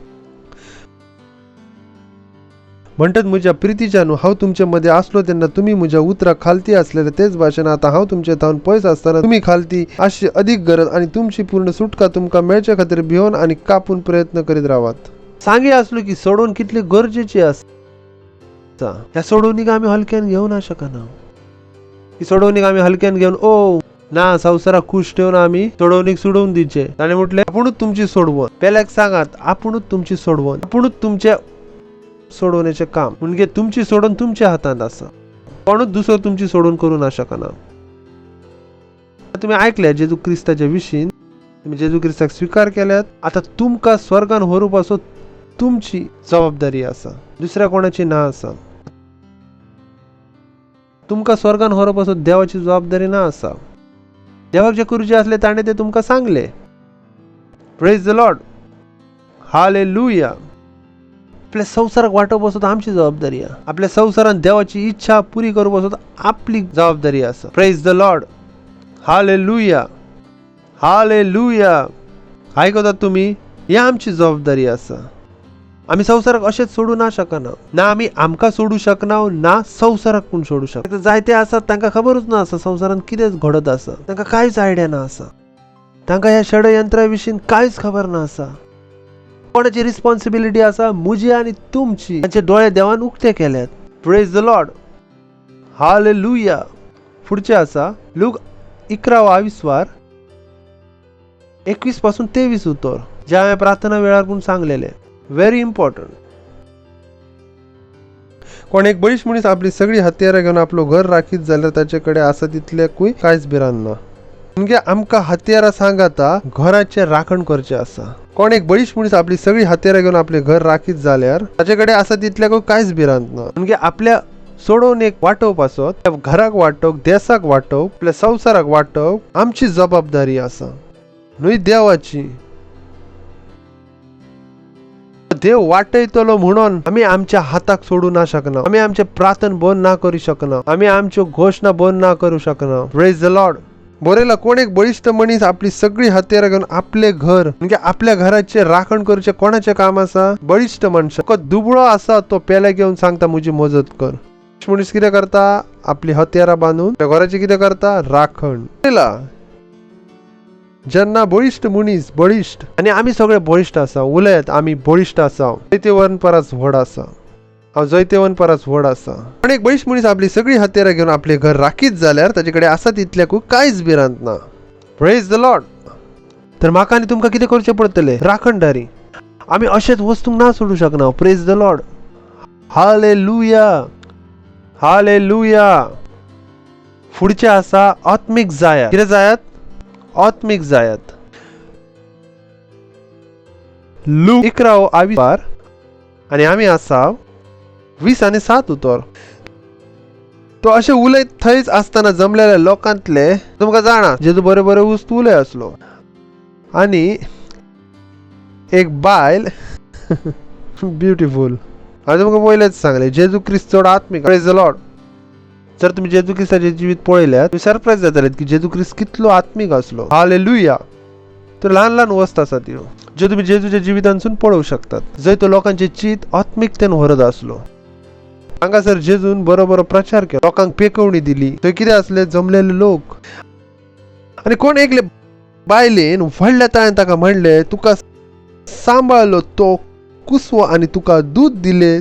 म्हणटात म्हज्या प्रितीच्यानू हांव तुमचे मध्ये असलो तेन्ना तुम्ही म्हज्या उतराक खालती असलेले तेच भाशेन आता हांव तुमचे थावन पयस असताना तुम्ही खालती अशी अधिक गरज आणि तुमची पूर्ण सुटका तुमकां मेळचे खातीर भिवन आणि कापून प्रयत्न करीत रावात. सांगी असलो की सोडवण कितली गरजेची आसा. ह्या सोडवणीक आमी हलक्यान घेवना शकना. ही सोडवणीक आमी हलक्यान घेवन ओ ना संवसाराक खुश ठेवन आमी सोडवणीक सोडवून दिवचे. ताणें म्हटलें आपुणूच तुमची सोडवण. पेल्याक सांगात आपुणूच तुमची सोडवण, आपुणूच तुमचे सोडवण्याचे काम. म्हणजे तुमची सोडवण तुमच्या हातात आसा. कोणूच दुसरो तुमची सोडवण करू ना शकना. तुम्ही ऐकल्या जेजू क्रिस्ताच्या विशीं, तुम्ही जेजू क्रिस्ताक स्वीकार केल्यात. आता तुमकां स्वर्गान व्हरूपासो तुमची जबाबदारी आसा, दुसऱ्या कोणाची ना आसा. तुमकां स्वर्गान व्हरूपासो देवाची जबाबदारी ना आसा. देवाक जे करूचे असले ताणें ते तुमकां सांगले. Praise the Lord. हालेलुया. आपल्या संवसाराक वाटप असो आमची जबाबदारी आहे. आपल्या संवसारात देवाची इच्छा पुरी करूप असो आपली जबाबदारी आसा. Praise the Lord. Hallelujah. Hallelujah. आयकतात तुम्ही, ही आमची जबाबदारी आसा. आम्ही संवसाराक अशेंच सोडू ना शकना. ना आमी आमकां सोडू शकना ना संवसाराक पूण सोडू शकना. जायते आसात तांकां खबरूच ना आसा संवसारात कितें घडत आसा. तांकां कांयच आयडिया ना आसा. तांकां ह्या षडयंत्रा विशीं कांयच खबर ना आसा. कोणाची रिस्पॉन्सिबिलिटी आसा, म्हजी आणि तुमची. तांचे डोळे देवान उक्ते केल्यात. Praise the Lord. हालेलुया. पुढचे आसा लूक 11:21 21 पासून 23 उतर, जे हांवें प्रार्थना वेळार पूण सांगलेले. Very important. कोण एक बळीश मनीस आपली सगळी हत्यारां घेवन आपलो घर राखीत जाल्यार ताचे कडेन आसा तितल्याकूय कांयच भिरांत ना. म्हणजे आमकां हत्यारां सांगाता घराचे राखण करचे आसा. कोण एक बळीश मनीस आपली सगळी हत्यारां घेवन आपले घर राखीत जाल्यार ताचे कडेन आसा तितल्याकूय कांयच भिरांत ना. म्हणजे आपल्या सोडून एक वाटोवप आसत, त्या घराक वाटोवप, देशाक वाटोवप, आपल्या संवसाराक वाटोवप आमची जबाबदारी आसा, न्हय देवाची. देव वाटयतलो म्हणून आमी आमच्या हाताक सोडू ना शकना. आमी आमचे प्रार्थना बंद ना करू शकना. आमी आमच्यो घोषणा बंद ना करू शकना. Praise the Lord. बरयला कोण एक बळिश्ठ मनीस आपली सगळी हत्यारां घेवन आपले घर म्हणजे आपल्या घराचे राखण करचे कोणाचे काम आसा? बळिश्ठ मनशां. दुबळो आसा तो पेले घेवन सांगता म्हजी मजत कर. मनीस कितें करता? आपली हत्यारां बांदून त्या घराची कितें करता? राखण. जेन्ना बळिश्ठ मनीस बळिश्ठ आनी आमी सगळे बळिश्ठ आसा, उलयत आमी बळिश्ठ आसा, जैतेवन परस व्हड आसा, हांव जैतेवन परस व्हड आसा. पण एक बळिश्ठ मनीस आपली सगळी हत्यारां घेवन आपले घर राखीत जाल्यार ताचे कडेन आसा तितल्याकूय कांयच भिरांत ना. Praise the Lord. तर म्हाका आनी तुमकां कितें करचें पडटलें? राखणदारी. आमी अशेंच वस्तूंक ना सोडूं शकना. Praise the Lord. Hallelujah, hallelujah. फुडचें आसा आत्मीक जायात. कितें जायात? आत्मीक जायात. लूक 11:20 आनी आमी आसा 20 आनी 7 उतर. तो अशें उलयत थंयच आसतना जमलेल्या लोकांतले तुमकां जाणा जेजू बरे बरे वस्तू उलय आसलो. आनी एक बायल ब्युटिफूल. हांवें तुमकां पयलेंच सांगलें जेजू क्रिस्त चड आत्मीक. Praise the Lord. जर तुम्ही जेजू क्रिस्ताचे जिवीत पळयल्यार तुम्ही सरप्राईज जातलेत की जेजू क्रिस्त कितलो आत्मीक आसलो. हालेलुया. तर ल्हान ल्हान वस्त आसा त्यो ज्यो तुम्ही जेजूच्या जिवितांसून पळोवंक शकतात, जंय तो लोकांचे चित आत्मीकतेन व्हरत आसलो. हांगासर जेजून बरो बरो प्रचार केलो, लोकांक पेकवणी दिली. थंय कितें आसले? जमलेले लोक. आनी कोण एकले बायलेन व्हडल्या ताळेन ताका म्हणले तुका सांबाळलो तो कुसवो आनी तुका दूध दिले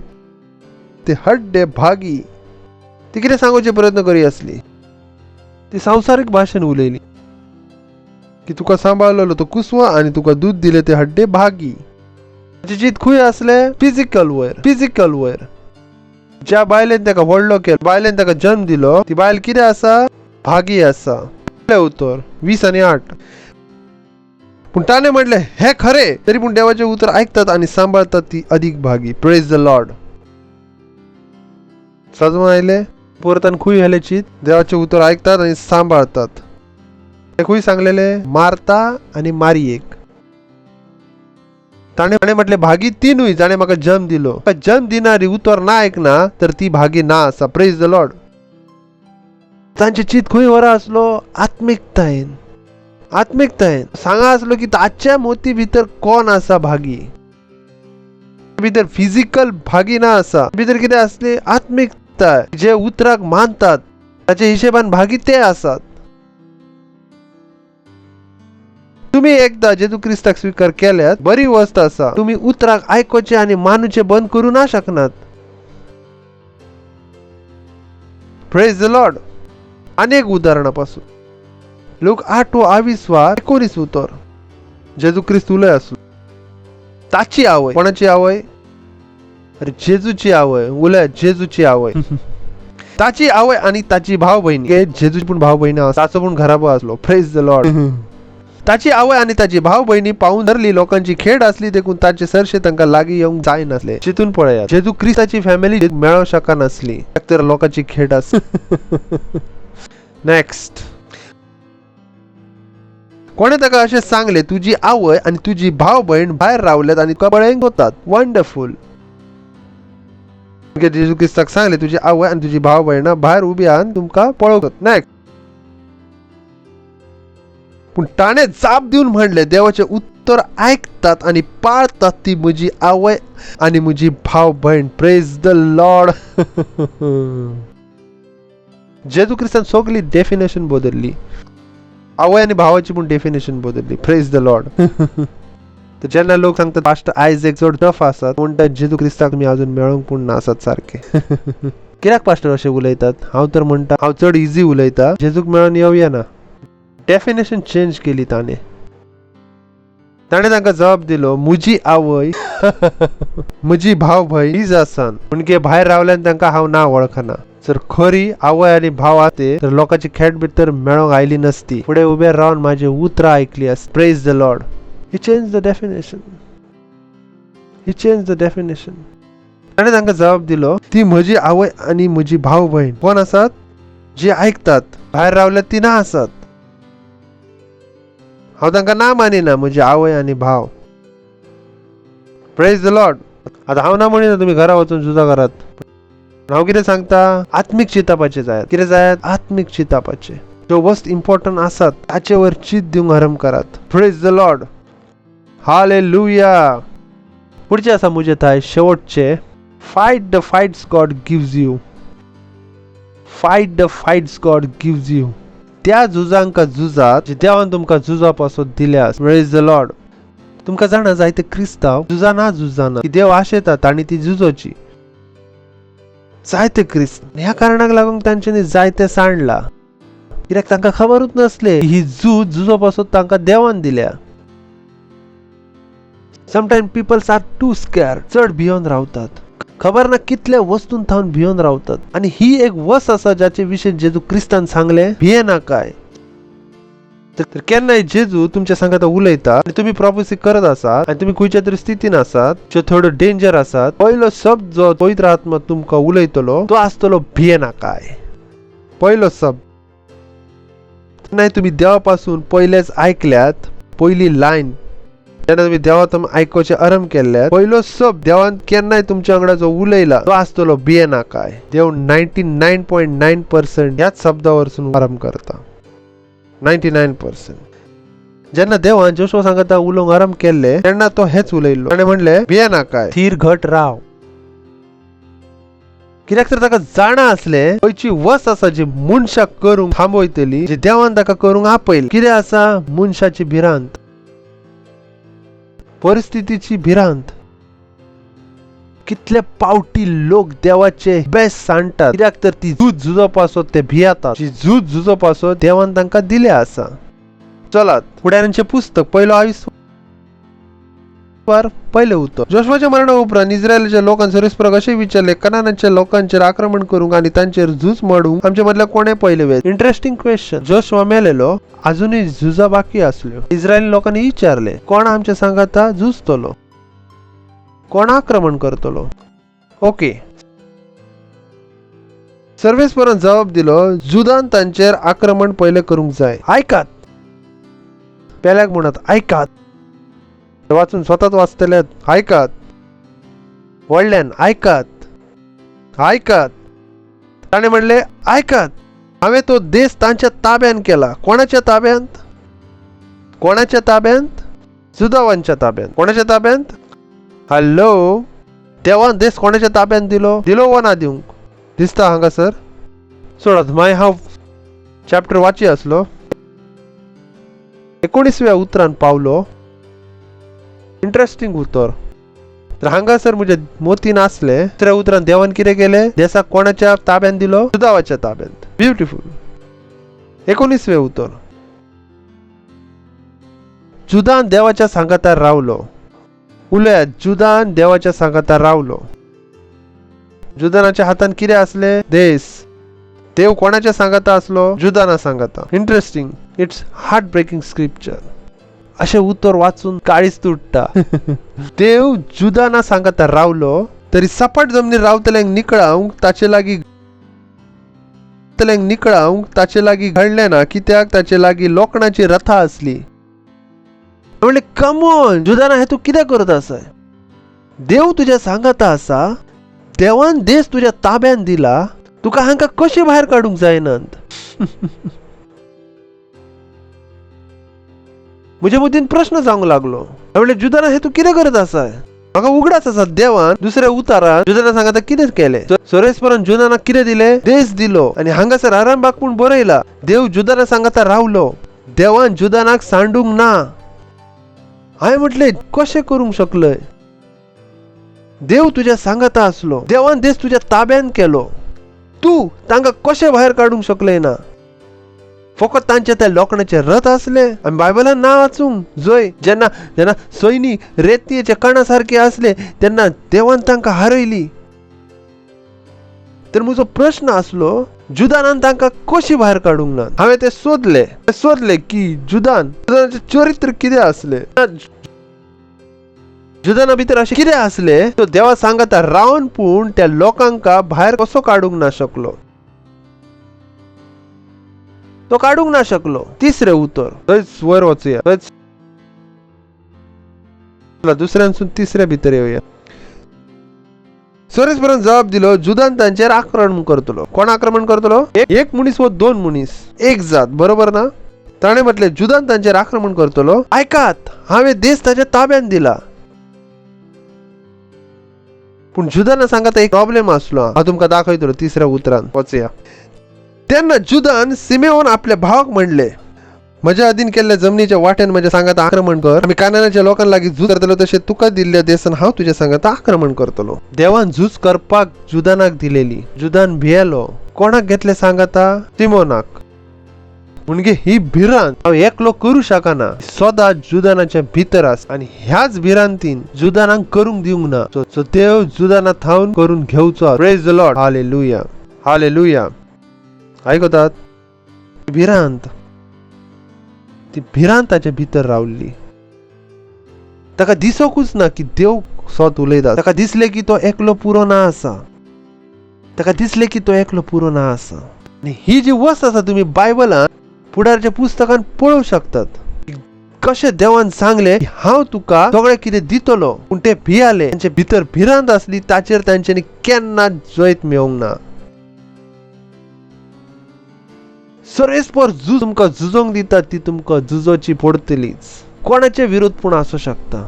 ते हड्डे भागी. ती कितें सांगोवचे प्रयत्न करी आसली? ती संवसारीक भाशेन उलयली की तुका सांबाळलो तो कुसवो आनी तुका दूध दिले ते हड्डे भागी. ताचे चित खंय आसले? फिजिकल वयर. फिजिकल वयर. ज्या बायलेन ताका व्हडलो केलो, बायलेन ताका जन्म दिलो, ती बायल कितें आसा? भागी आसा. उतर 20 आनी 8. पूण ताणें म्हणलें हे खरें, तरी पूण देवाचें उतर आयकतात आनी सांबाळतात ती अदीक भागी. Praise the Lord. समजून आयले? परतान खूय हेले चित देवाचे उतर आयकतात आनी सांबाळतात. हे खूय सांगलेले? मार्ता आनी मारियेक. ताणें म्हटले भागी तिनूय जाणें म्हाका जन्म दिलो. जन्म दिनारी उतर ना आयकना तर ती भागी ना आसा. Praise the Lord. तांचे चित खंय व्हरा आसलो? आत्मीकतायेन. आत्मीकतायेन सांगा आसलो की ताच्या मोती भितर कोण आसा भागी. भितर फिजिकल भागी ना आसा. भितर कितें आसली? आत्मीकता. जे उतराक मानतात ताच्या हिशेबान भागी ते आसात. तुम्ही एकदा जेजू क्रिस्ताक स्वीकार केल्यात बरी वस्त आसा. तुम्ही उतराक आयकोचे आनी मानूचे बंद करू ना शकनात. Praise the Lord. अनेक उदाहरणापासून लोक 8:22-19 उतर जेजू क्रिस्त उलय आसलो. ताची आवय. कोणाची आवय? अरे जेजूची आवय. उलय जेजूची आवय. ताची आवय आनी ताची भाव भयणी. जेजूची पण भाव भयणी आसा, ताचो पण घराबो आसलो. Praise the Lord. ताची आवय आनी ताची भाव भयणी पावून धरली. लोकांची खेड असली देखून ताचे सरशे तांकां लागीं येवंक जाय नासले. चितून पळयात जेजू क्रिस्ताची फॅमिली मेळों शकनासली तर लोकांची खेड आस. नेक्स्ट. कोणे ताका अशें सांगले तुजी आवय आनी तुजी भाव भयण भायर रावल्यात आनी तुका पळयंक वतात. वंडरफूल. जेजू क्रिस्ताक सांगले तुजी आवय आनी तुजी भाव भयणां भायर उबी आहान तुमकां पळोवंक. नेक्स्ट. पूण ताणें जाप दिवन म्हणलें देवाचें उत्तर आयकतात आनी पाळतात ती म्हजी आवय आनी म्हजी भाव भयण. Praise the Lord. जेजू क्रिस्तान सगळी डेफिनेशन बदलली. आवय आनी भावाची पण डेफिनेशन बदलली. Praise the Lord. तर जेन्ना लोक सांगतात पास्टर आयझॅक चड टफ आसात म्हणटात जेजू क्रिस्ताक तुमी अजून मेळोंक पूण नासात सारखे. कित्याक पास्टर अशें उलयतात? हांव तर म्हणटा हांव चड इजी उलयता, जेजूक मेळोन येवया ना. डेफिनेशन चेंज केली ताणें. ताणे तांकां जबाब दिलो, म्हजी आवय म्हजी भाव भय हीच आसान, म्हणजे भायर रावल्यान तांकां हांव ना वळखना. जर खरी आवय आनी भाव आसते तर लोकांची खेट भितर मेळोंक आयली नसती. फुडें उबे रावन माझे उतरां आयकली आसत. Praise the Lord. He change the definition. He change the definition. ताणें तांकां जबाब दिलो, ती म्हजी आवय आनी म्हजी भाव भयण कोण आसात? जी आयकतात. भायर रावल्यात ती ना आसात. हांव तांकां ना मानिना म्हजी आवय आनी भाव. Praise the Lord. आतां हांव ना म्हणिना तुमी घरा वचून झुजा करात. हांव कितें सांगता, आत्मीक चिंतपाचे जायात. कितें जायात? आत्मीक चिंतपाचे. ज्यो वस्त इम्पॉर्टंट आसात ताचे वयर चिंत दिवंक आरंभ करात. Praise the Lord. हालेलुया. पुढचे आसा मुजे थाय शेवटचे. Fight the fights God gives you. Fight the fights God gives you. त्या झुजांका झुजात जे देवान तुमकां झुजा पासत दिल्यात. Praise the Lord. तुमकां जाणा जायते क्रिस्तांव झुजाना की देव आशेतात आनी ती झुजोची. जायते क्रिस्त ह्या कारणाक लागून तांच्यांनी जायते सांडला. कित्याक तांकां खबरूच नसले ही झूज झुजो पासत तांकां देवान दिल्या. Sometime peoples are too scared. चड भियोन रावतात. खबर ना कितल्या वस्तून थावन भियोन रावतात. आणि ही एक वस्त आसा जाचे विशीं जेजू क्रिस्तान सांगले, भिये काय. तर केन्नाय जेजू तुमच्या सांगात उलयता आनी तुमी प्रॉफेसी करत आसात आनी तुमी खंयच्या तरी स्थितीन आसात जो थोडो डेंजर आसात, पयलो शब्द जो पवित्र आत्मा तुमकां उलयतलो तो आसतलो भिये नाकाय. पयलो शब्द. नाही तुमी देवा पासून पयलेच आयकल्यात. पयली लायन जेन्ना तुमी देवातून आयकोवचे आरंभ केल्यात, पयलो शब्द देवान केन्नाय तुमच्या वांगडा जो उलयला तो आसतलो भिये नाकाय. देव 99.9% ह्याच शब्दा वरसून आरंभ करता. 99%. जेन्ना देवान जोशुआ सांगता उलोवंक आरंभ केले तेन्ना तो हेच उलयल्लो. ताणें म्हणले भिये नाकाय, थीर घट राव. कित्याक तर ताका जाणा आसले खंयची वस्त आसा जी मनशाक करूंक थांबयतली, जी देवान ताका करूंक आपयली. कितें आसा? मनशाची भिरांत, परिस्थितीची भिरांत. कितले पावटी लोक देवाचे बेस्ट सांडतात कित्याक तर ती झूज झुजो पासत ते भियातात. जी झूज झुजो पासत देवान तांकां दिल्या आसा. चलात फुडाऱ्यांचे पुस्तक 1 पहिले उत्तर. जोशुआच्या मरणा उपरांत इस्रायलाच्या लोकांनी सर्वेस्पराक अशें विचारले, कनानाच्या लोकांचेर आक्रमण करूंक आनी तांचेर झूज मोडूंक आमचे मदल्या कोणे पयले वेळ? Interesting question. जोशुआ मेलेलो, अजूनय झुजा बाकी आसल्यो. इस्रायली लोकांनी विचारले, कोण आमच्या सांगाता झुजतलो, कोण आक्रमण करतलो? ओके. सर्वेस्परान जबाब दिलो, जुदान तांचेर आक्रमण पयले करूंक जाय. आयकात. पेल्याक म्हणत आयकात. वाचून स्वताच वाचतल्यात. आयकात. व्हडल्यान आयकात. आयकात. ताणें म्हणले आयकात. हांवें तो देश तांच्या ताब्यान केला. कोणाच्या ताब्यांत? कोणाच्या ताब्यांत? जुदावांच्या ताब्यांत. कोणाच्या ताब्यांत? हॅलो. देवान देश कोणाच्या ताब्यांत दिलो? दिलो वा ना दिवंक? दिसता हांगासर. सोडात माय हांव चॅप्टर वाची आसलो. 19व्या उतरान पावलो. इंटरेस्टिंग उतर. तर हांगासर म्हजे मोतीन आसले. 3 उतरान देवान कितें केले? देशाक कोणाच्या ताब्यान दिलो? जुदावाच्या ताब्यांत. ब्युटिफूल. 19वें उतर. जुदान देवाच्या सांगातार रावलो. उलयात. जुदान देवाच्या सांगातार रावलो. जुदानाच्या हातान कितें आसले? देश. देव कोणाच्या सांगाता आसलो? जुदाना सांगाता. Interesting. It's heart breaking scripture. अशें उतर वाचून काळीज तुटता. देव जुदाना सांगाता रावलो तरी सपाट जमनीर रावतल्यांक निकळावंक ताचे लागीं घडलें ना, कित्याक ताचे लागीं लोखणाची रथां आसली. म्हणले कम ऑन जुदाना, हे तूं कितें करत आसा? देव तुज्या सांगाता आसा. देवान देश तुज्या ताब्यान दिला. तुका हांकां कशें भायर काडूंक जायनात? म्हज्या मदीन प्रश्न जावंक लागलो. म्हणले जुदाना, हे तूं कितें करत आसा? म्हाका उगडास आसा. देवान दुसऱ्या उतारान जुदाना सांगाता कितें केलें? सर्वेस्परान जुदानाक कितें दिलें? देश दिलो. आनी हांगासर आरंभाक पूण बरयला, देव जुदाना सांगाता रावलो. देवान जुदानाक सांडूंक ना. हांवें म्हटलें कशें करूंक शकलय? देव तुज्या सांगाता आसलो. देवान देश तुज्या ताब्यान केलो. तूं तांकां कशें भायर काडूंक शकलय ना? फकत तांचे त्या लोकांचे रथ असले आमी बायबलान ना वाचूंक जोय जेन्ना जेन्ना सैनीक रेतयेच्या कणासारखे असले तेन्ना देवान तांकां हारयली. तर म्हजो प्रश्न आसलो जुदानान तांकां कशी भायर काडूंक ना. हांवें ते सोदले की जुदानाचें चरित्र कितें असलें, जुदाना भितर अशें कितें असलें तो देवा सांगता रावन पूण त्या लोकांक भायर कसो काडूंक ना शकलो. तो काडूंक ना शकलो. तिसरें उतर थंयच वयर वचुया, थंयच दुसऱ्यांसून तिसऱ्या भितर येवया. सोरेसपरान जबाब दिलो जुदान तांचेर आक्रमण करतलो. कोण आक्रमण करतलो? एक मनीस व दोन मनीस, एक जात, बरोबर ना? ताणे म्हटले जुदान तांचेर आक्रमण करतलो. ऐकात, हांवें देश ताच्या ताब्यात दिला. पूण जुदान सांगता एक प्रॉब्लेम आसलो. हांव तुमकां दाखयतलो तिसऱ्या उतरान. वचया. तेन्ना जुदान सिमेओन आपल्या भावाक म्हणले म्हज्या अधीन केल्ल्या जमनीच्या वाट्यान म्हज्या सांगाता आक्रमण कर. आमी कानानाच्या लोकां लागीं झूज करतलो तशें तुका दिल्ल्या देसान हांव तुज्या सांगाता आक्रमण करतलो. देवान झूज करपाक जुदानाक दिलेली. जुदान भियेलो. कोणाक घेतले सांगाता? सिमोनाक. म्हणजे ही भिरांत हांव एकलो करूं शकना, सदांच जुदानाच्या भितर आसा आनी ह्याच भिरांतीन जुदानाक करूंक दिवंक ना. सो देव जुदाना थावन करून घेवचो. Praise the Lord. Hallelujah, hallelujah. आयकतात? भिरांत ती भिरांताच्या भितर रावली. ताका दिसोकूच ना की देव सोत उलयता. ताका दिसले की तो एकलो पुरो ना आसा. ताका दिसले की तो एकलो पुरो ना आसा. आनी ही जी वस्त आसा तुम्ही बायबलान पुढारच्या पुस्तकान पळोवंक शकतात. कशें देवान सांगले हांव तुका सगळें कितें दितलो, पूण ते भियाले. तांचे भितर भिरांत आसली, ताचेर तांच्यांनी केन्नाच जैत मेळोंक ना. सरेस्पर झूज तुमकां झुजोंक दिता ती तुमकां झुजोची पडटलीच. कोणाचे विरोध पूण आसूं शकता.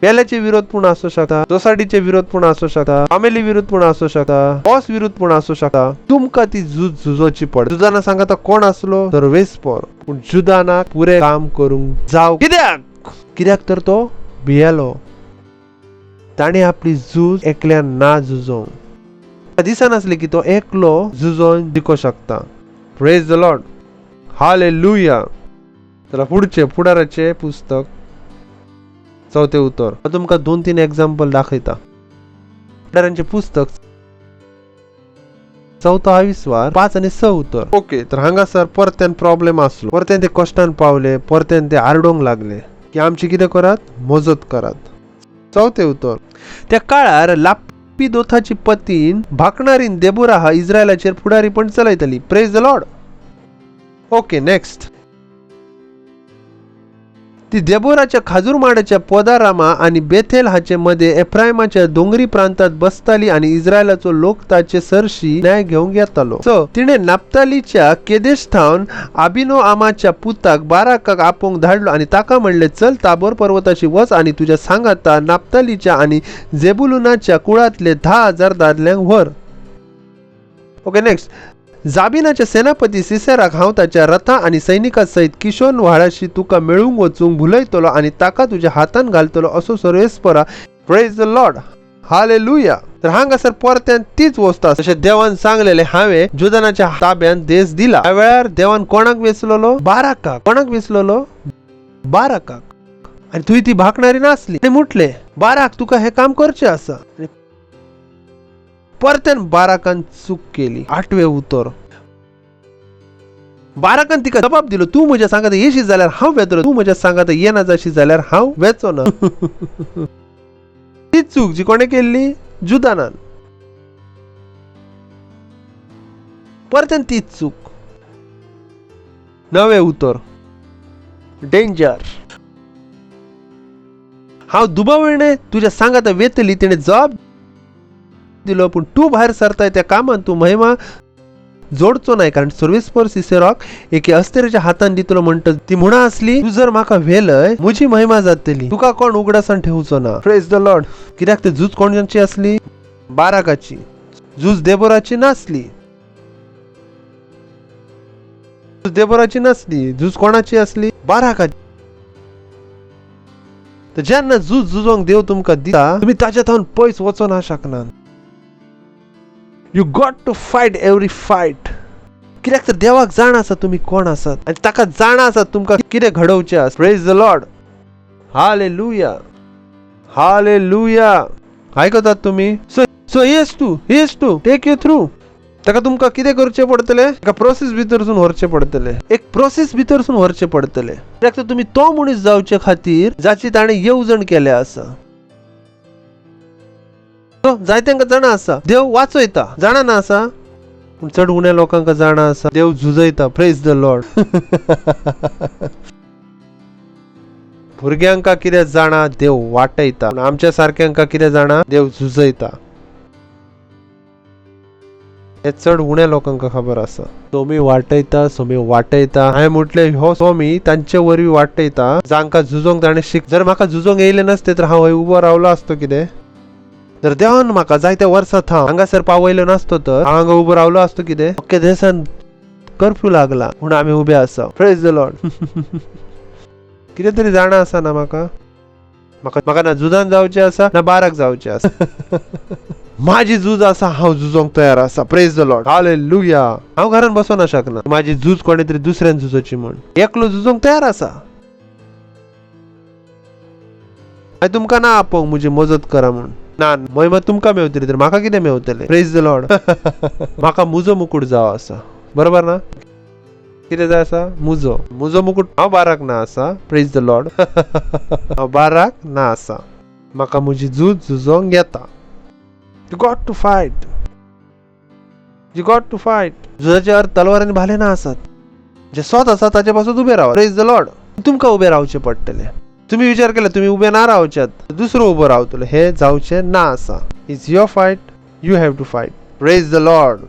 पेल्याचे विरोध पूण आसूं शकता, सोसायटीचे विरोध पूण आसूं शकता, फॅमिली विरोध पूण आसूं शकता, बॉस विरोध पूण आसूं शकता. तुमकां ती झुजोची पड. जुदाना सांगता कोण आसलो? सर्वेस्पर. पूण जुदानाक पुरे काम करूंक जाव. कित्याक तर तो भियेलो. ताणें आपली झूज एकल्यान ना झुजोंक. दिसनासले की तो एकलो झुजोन जिखो शकता. Praise the Lord. हालेलुया. चला पुढचे पुढाराचे पुस्तक 4 उतर. तुमकां 2-3 एक्झाम्पल दाखयता. पुढारांचे पुस्तक 4 5 आणि 6 उतर. ओके, तर हांगासर परत्यान प्रॉब्लेम आसलो. परत्यान ते कश्टान पावले, परत्यान ते आरडोंक लागले की आमची कितें करात? मजत करात. 4 उतर. त्या काळार लापिदोथाची पतीन भाकणारीन देबोरा हा इस्रायलाचेर फुडारी पण चलयतली. Praise the lord. Okay, next. ती देबोराच्या खाजूरमाडाच्या पोदारामा आणि बेथेल हाचे मध्ये एफ्रायमाच्या डोंगरी प्रांतात बसताली आणि इस्रायलाचो लोक ताचे सरशी न्याय घेवंक येतालो. सो तिने नाप्तालीच्या केदेश थावन आबिनो आमाच्या पुताक बाराकाक आपोवंक धाडलो आणि ताका म्हणले चल ताबोर पर्वताशी वच आणि तुझ्या सांगाता नाप्तालीच्या आणि जेबुलुनाच्या कुळातले 10,000 दादल्यांक व्हर. Okay, next. जाबिनाच्या सेनापती सिसेराक हांव ताच्या रथा आणि सैनिका सहित किशोन व्हाळाशी तुका मेळूंक वचूंक भुलयतलो आणि ताका तुझ्या हातान घालतलो असो सर्वेस्परा. Praise the Lord. हालेलुया. तर हांगासर परत्यान तीच वस्त आसा जशें देवान सांगलेले हांवें जुदानाच्या ताब्यान देश दिला. ह्या वेळार देवान कोणाक वेचलेलो? बाराकाक. कोणाक वेचलेलो? बाराकाक. आणि तुवें ती भाकणारी नासली. आनी म्हटले बाराक तुका हे काम करचें आसा. परत्यान बाराकान चूक केली. 8वें उतर. बाराकान तिका जबाब दिलो तू म्हज्या सांगाता येशी जाल्यार हांव वेतलो, तू म्हज्या सांगाता येना जाशी जाल्यार हांव वेचोना. ती चूक जी कोणे केल्ली? जुदानान. परत्यान तीच चूक. 9वें उतर. डेंजर. हांव दुबावणे तुझ्या सांगाता वेतली. तिणे जबाब दिलो पण तू भायर सरताय त्या कामान तू महिमा जोडचो नाही, कारण सर्वेस्पर सिसेराक एके अस्तरेच्या हातान दितलो म्हणटा ती म्हणा असली तू जर म्हाका वेलय म्हजी महिमा जातली, तुका कोण उगडासान ठेवचो ना. Praise the Lord. कित्याक ते झूज कोणाची असली? बाराकाची. झूज देबोराची नासली. देबोराची नसली. झूज कोणाची असली? बाराकाची. तर जेन्ना झूज झुजोंक देव तुमकां दिता तुम्ही ताच्या थावन पयस वचोना शकना. You got to fight every fight. कित्याक तर देवाक जाण आसा तुम्ही कोण आसात आनी ताका जाण आसा तुमकां कितें घडोवचें आसा. Praise the Lord. Hallelujah. Hallelujah. आयकतात तुम्ही. So he's to take you through. ताका तुमकां कितें करचें पडटलें. एका प्रोसेस भितरसून व्हरचें पडटलें. एक प्रोसेस भितरसून व्हरचें पडटलें. कित्याक तर तुम्ही तो मनीस जावचे खातीर जाची ताणें येवजण केल्या आसा. जायत्यांका जाणा आसा देव वाचयता. जाणा ना आसा पूण चड उण्या लोकांका जाणा आसा देव झुजयता. Praise the lord. भुरग्यांका कितें जाणा देव वाटयता. आमच्या सारक्यांका कितें जाणा देव झुजयता. हे चड उण्या लोकांका खबर आसा. सोमी वाटयता. हांवें म्हटलें हो सोमी तांचे वरवीं वाटयता जांकां झुजोंक ताणें जर म्हाका झुजोंक येयलें नासतें तर हांव उबो रावलो आसतो कितें. जर देवान म्हाका जायत्या वर्सां हांगासर पावयलो नासतो तर हांव हांगा उबो रावलो आसतो कितें. अख्ख्या देशान कर्फ्यू लागला पूण आमी उबे आसा. Praise the Lord. कितें तरी जाणा आसा ना म्हाका ना झुजान जावचें आसा ना बाराक जावचें आसा. माझी झूज आसा हांव झुजोंक तयार आसा. Praise the Lord. हालेलुया. हांव घरान बसोना शकना. माझी झूज कोणी तरी दुसऱ्यान झुजोची म्हण. एकलो झुजोंक तयार आसा. हांवें तुमकां ना आपोवंक म्हजी मजत करा म्हण. ना महिमा तुमकां मेवतली तर म्हाका कितें मेवतलें. Praise the Lord. म्हाका मुजो मुकुट जावो आसा. बरोबर ना. कितें जाय आसा मुजो मुकुट. हांव बाराक ना आसा. Praise the Lord. हांव बाराक ना आसा. म्हाका म्हजी झूज झुजोंक येता. You got to fight. झुजाचे अर्थ तलवार आनी भाले ना आसात. जे स्वत आसा ताचे पासून उबे रावा. Praise the Lord. तुमकां उबे रावचें पडटलें. तुम्ही विचार केला तुम्ही उबे ना रावच्यात दुसरो उबो रावतलो. हे जावचें ना आसा. It's your fight. You have to fight. Praise the Lord.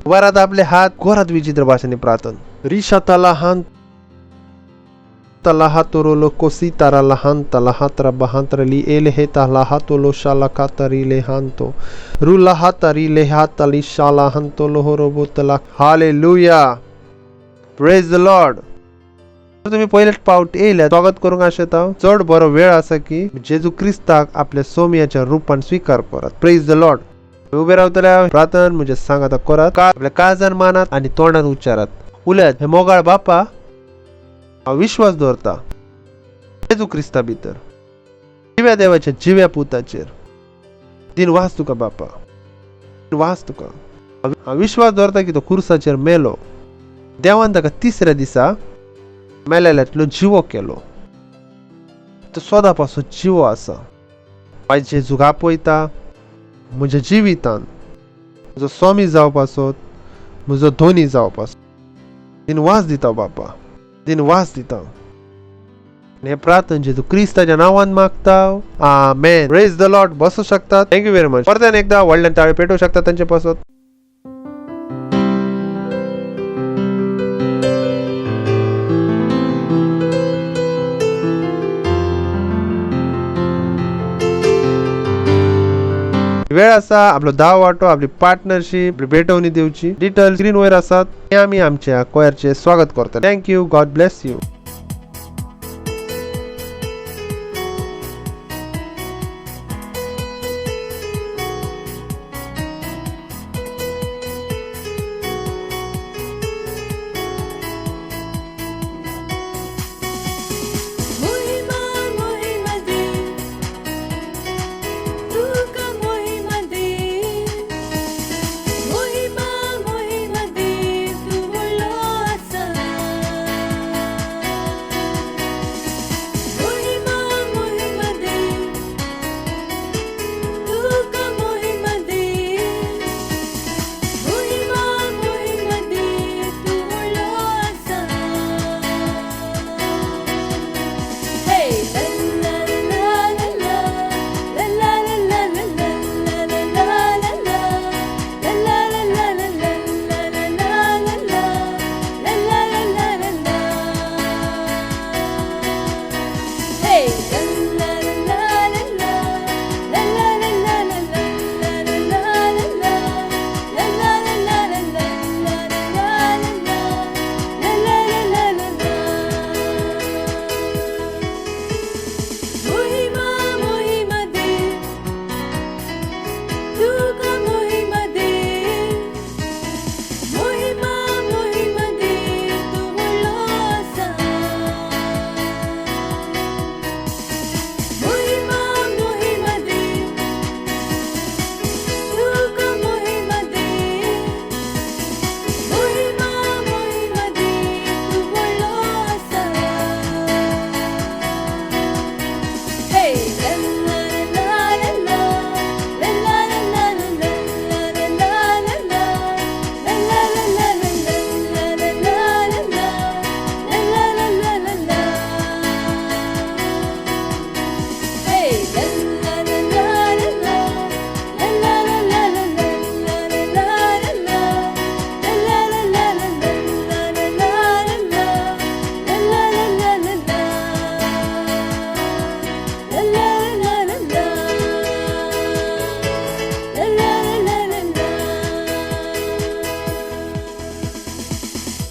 उबे राहता आपले हात घोरात विचित्र भाषेने प्रार्थना. रिशा तलाहान तलाहातोरो कोसी तारा लहान तलाहात्रा बहांत्रली एले हे तलाहातोलो शाला कातरी लेहांतो रुलाहातरी लेहातली शाला हंतो लोहरोबो तला. हालेलुया. Praise the Lord. तुम्ही पहिले पावट येयल्या स्वागत करूंक आशेता. चड बरो वेळ आसा की जेजू क्रिस्ताक आपल्या सोमयाच्या रुपान स्वीकार करात. Praise the Lord. उबे रावतल्या प्रार्थना म्हणजे सांग आता करात. आपल्या काळजान मानात आणि तोंडान उच्चारात. उलयात हे मोगाळ बापा हांव विश्वास दवरता जेजू क्रिस्ता भितर जिव्या देवाच्या जिव्या पुताचेर. दिन वास तुका बापा. वास तुका. हांव विश्वास दवरता की तो खुर्साचेर मेलो. देवान ताका तिसऱ्या दिसा मेलेल्यातलो जिवो केलो. तो सदा पासून जिवो आसा. हांव जेजूक आपयता म्हज्या जिवितान म्हजो स्वामी जावपाचो म्हजो धोनी जावपाचो. दिन वास दिता बापा. दिन वास दिता. हे प्रार्थना जेजू क्रिस्ताच्या नावान मागता. आमेन. Praise the lord. बसू शकतात. Thank you very much. परत एकदा व्हडल्यान ताळे पेटवू शकतात तांचे पासून. वेळ आसा आपलो दाव वाटो आपली पार्टनरशिप आपली भेटवणी दिवची. डिटेल स्क्रीन वयर आसात. हे आमी आमच्या कोयरचे स्वागत करतात. थँक्यू. God bless you. मोहिमा मोहिमा दे तुका मोहिमा दे मोहिमा मोहिमा दे तू बोलो आसा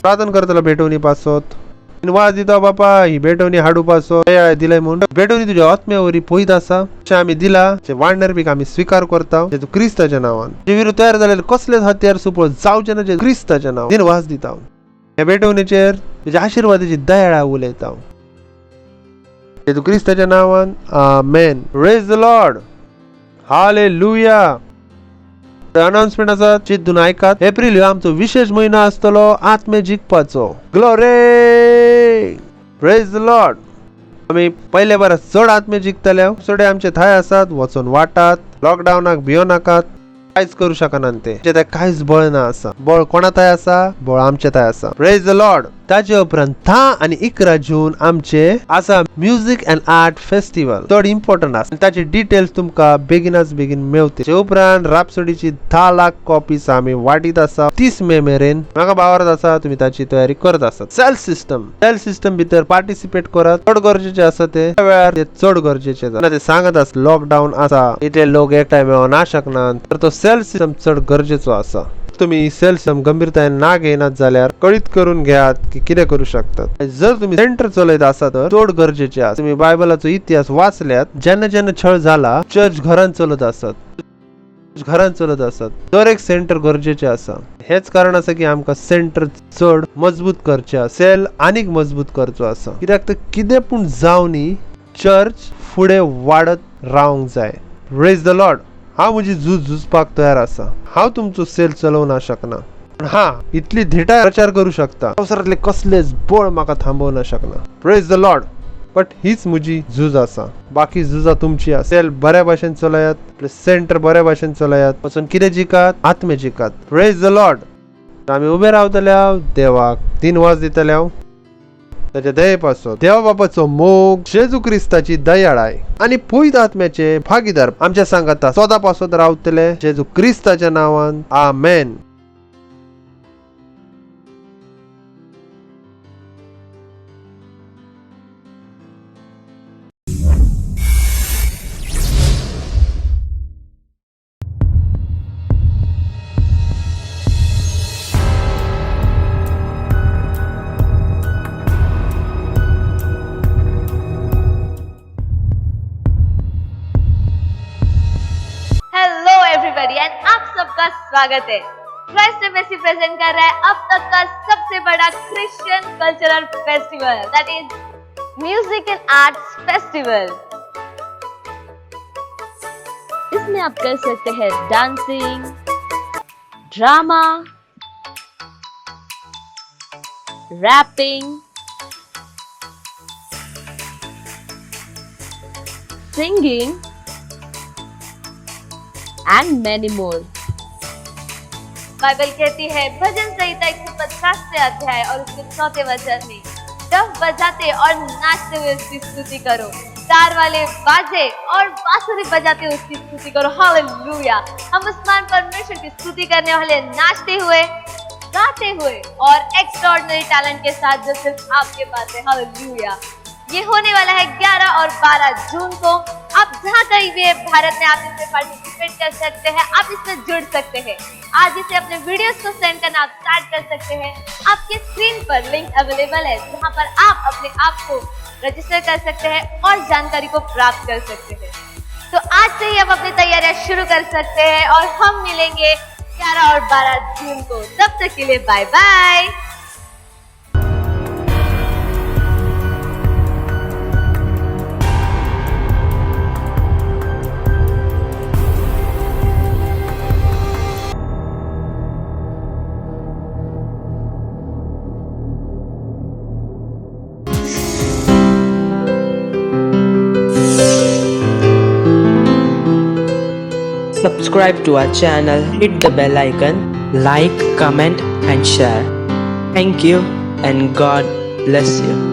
प्रार्थना करतलो भेटवणी पासत वाज दिता बापा ही भेटवणी हाडू पासो दिलाय म्हणून भेटवणी तुझ्या आत्म्यावरी पोईत आसा जे आम्ही दिला जे वाढणार पीक आम्ही स्वीकार करता जे तू क्रिस्ताच्या नावान जे विरुद्ध तयार झालेले कसलेच हत्यार सुपळ जावचे ना जे क्रिस्ताच्या नाव दिन वाज दिता या भेटवणीचेर तुझ्या आशीर्वादाची दयाळा उलयता जे तू क्रिस्ताच्या नावान आमेन praise the Lord hallelujah announcement आसा चिंतून ऐकात एप्रिल हो आमचो विशेष महिनो आसतलो आत्मे जिखपाचो ग्लोरी प्रेज द लॉर्ड आमी पयले बार चड आत्मे जिखतले चडे आमचे थंय आसात वचून वाटात लॉकडावनाक भियो नाकात कांयच करू शकना ते कांयच बळ ना आसा बळ कोणा थंय आसा बळ आमचे थंय आसा प्रेज द लॉर्ड ताचे उपरांत 10 आणि 11 जून आमचे आसा म्युझिक अँड आर्ट फेस्टिवल चड इम्पॉर्टंट आसा ताचे डिटेल्स तुमका बेगिनाच बेगीन मेवते ते उपरांत रापसोडीची 10 लाख कॉपीज आमी वाटीत आसा 30 मे मेरेन म्हाका बावरत आसा तुम्ही ताची तयारी करत आसात सेल्फ सिस्टम भितर पार्टिसिपेट करात चड गरजेचे आसा ते वेळार ते चड गरजेचे ते सांगत आसा लॉकडाऊन आसा इथे लोक एकठांय मेळोन ना शकनात तर तो सेल्फ सिस्टम चड गरजेचो आसा तुम्ही सेल्फ सिस्टम गंभीरतायेन ना घेयनात जाल्यार कळीत करून घेयात की कितें करू शकतात जर तुम्ही सेंटर चलयत आसा तर चड गरजेचे आसा तुम्ही बायबलाचो इतिहास वाचल्यात जेन्ना जेन्ना छळ झाला चर्च घरान चलत आसात दर एक सेंटर गरजेचे आसा हेच कारण आसा की आमकां सेंटर चड मजबूत करचे सेल आनीक मजबूत करचो आसा कित्याक तर कितें पूण जावनी चर्च फुडें वाडत रावंक जाय प्रेज द लॉर्ड हांव म्हजी झुजपाक तयार आसा हांव तुमचो सेल चलोवना शकना पण इतली धिटाय प्रचार करू शकता संवसारांतले कसलेच बळ म्हाका थांबोवना शकना प्रेज द लॉर्ड बट हीच म्हजी झूज आसा बाकी झुजा तुमची आसा सेल बऱ्या भाशेन चलयात सेंटर बऱ्या भाशेन चलयात वचून कितें जिकात आत्मे जिकात प्रेज द लॉर्ड आमी उबे रावतले देवाक दिनवास दितले त्याच्या दयेपासून देवा बापाचो मोग जेजू क्रिस्ताची दयाळाय आणि पवित्र आत्म्याचे भागीदार आमच्या सांगाता सदापासून रावतले जेजू क्रिस्ताच्या नावान आमेन. हेलो एवरीबॉडी एंड आप सबका स्वागत है. क्राइस्ट एम्बेसी प्रेजेंट कर रहा है अब तक का सबसे बड़ा Christian cultural festival that is music and arts festival. इसमें आप कर सकते हैं dancing, drama, rapping, singing and many more. Bible कहती है भजन संहिता 150 अध्याय और उसके 4 वचन में डफ बजाते और नाचते हुए उसकी स्तुति करो, तार वाले बाजे और बांसुरी बजाते हुए उसकी स्तुति करो. हालेलुया. हम उस महान परमेश्वर की स्तुति करने वाले नाचते हुए, गाते हुए और एक्स्ट्राऑर्डिनरी टैलेंट के साथ जो सिर्फ आपके पास है. हालेलुया. ये होने वाला है 11 और 12 जून को. आप जहाँ कहीं भी भारत में आप इसमें पार्टिसिपेट कर सकते हैं, आप इसमें जुड़ सकते हैं. आज इसे अपने वीडियोस को सेंड करना आप स्टार्ट कर सकते हैं. आपके स्क्रीन पर लिंक अवेलेबल है जहाँ पर आप अपने आप को रजिस्टर कर सकते हैं और जानकारी को प्राप्त कर सकते हैं. तो आज से ही आप अपनी तैयारियां शुरू कर सकते हैं और हम मिलेंगे 11 और 12 जून को. तब तक के लिए bye bye. Subscribe to our channel, hit the bell icon, like, comment and share. Thank you and God bless you.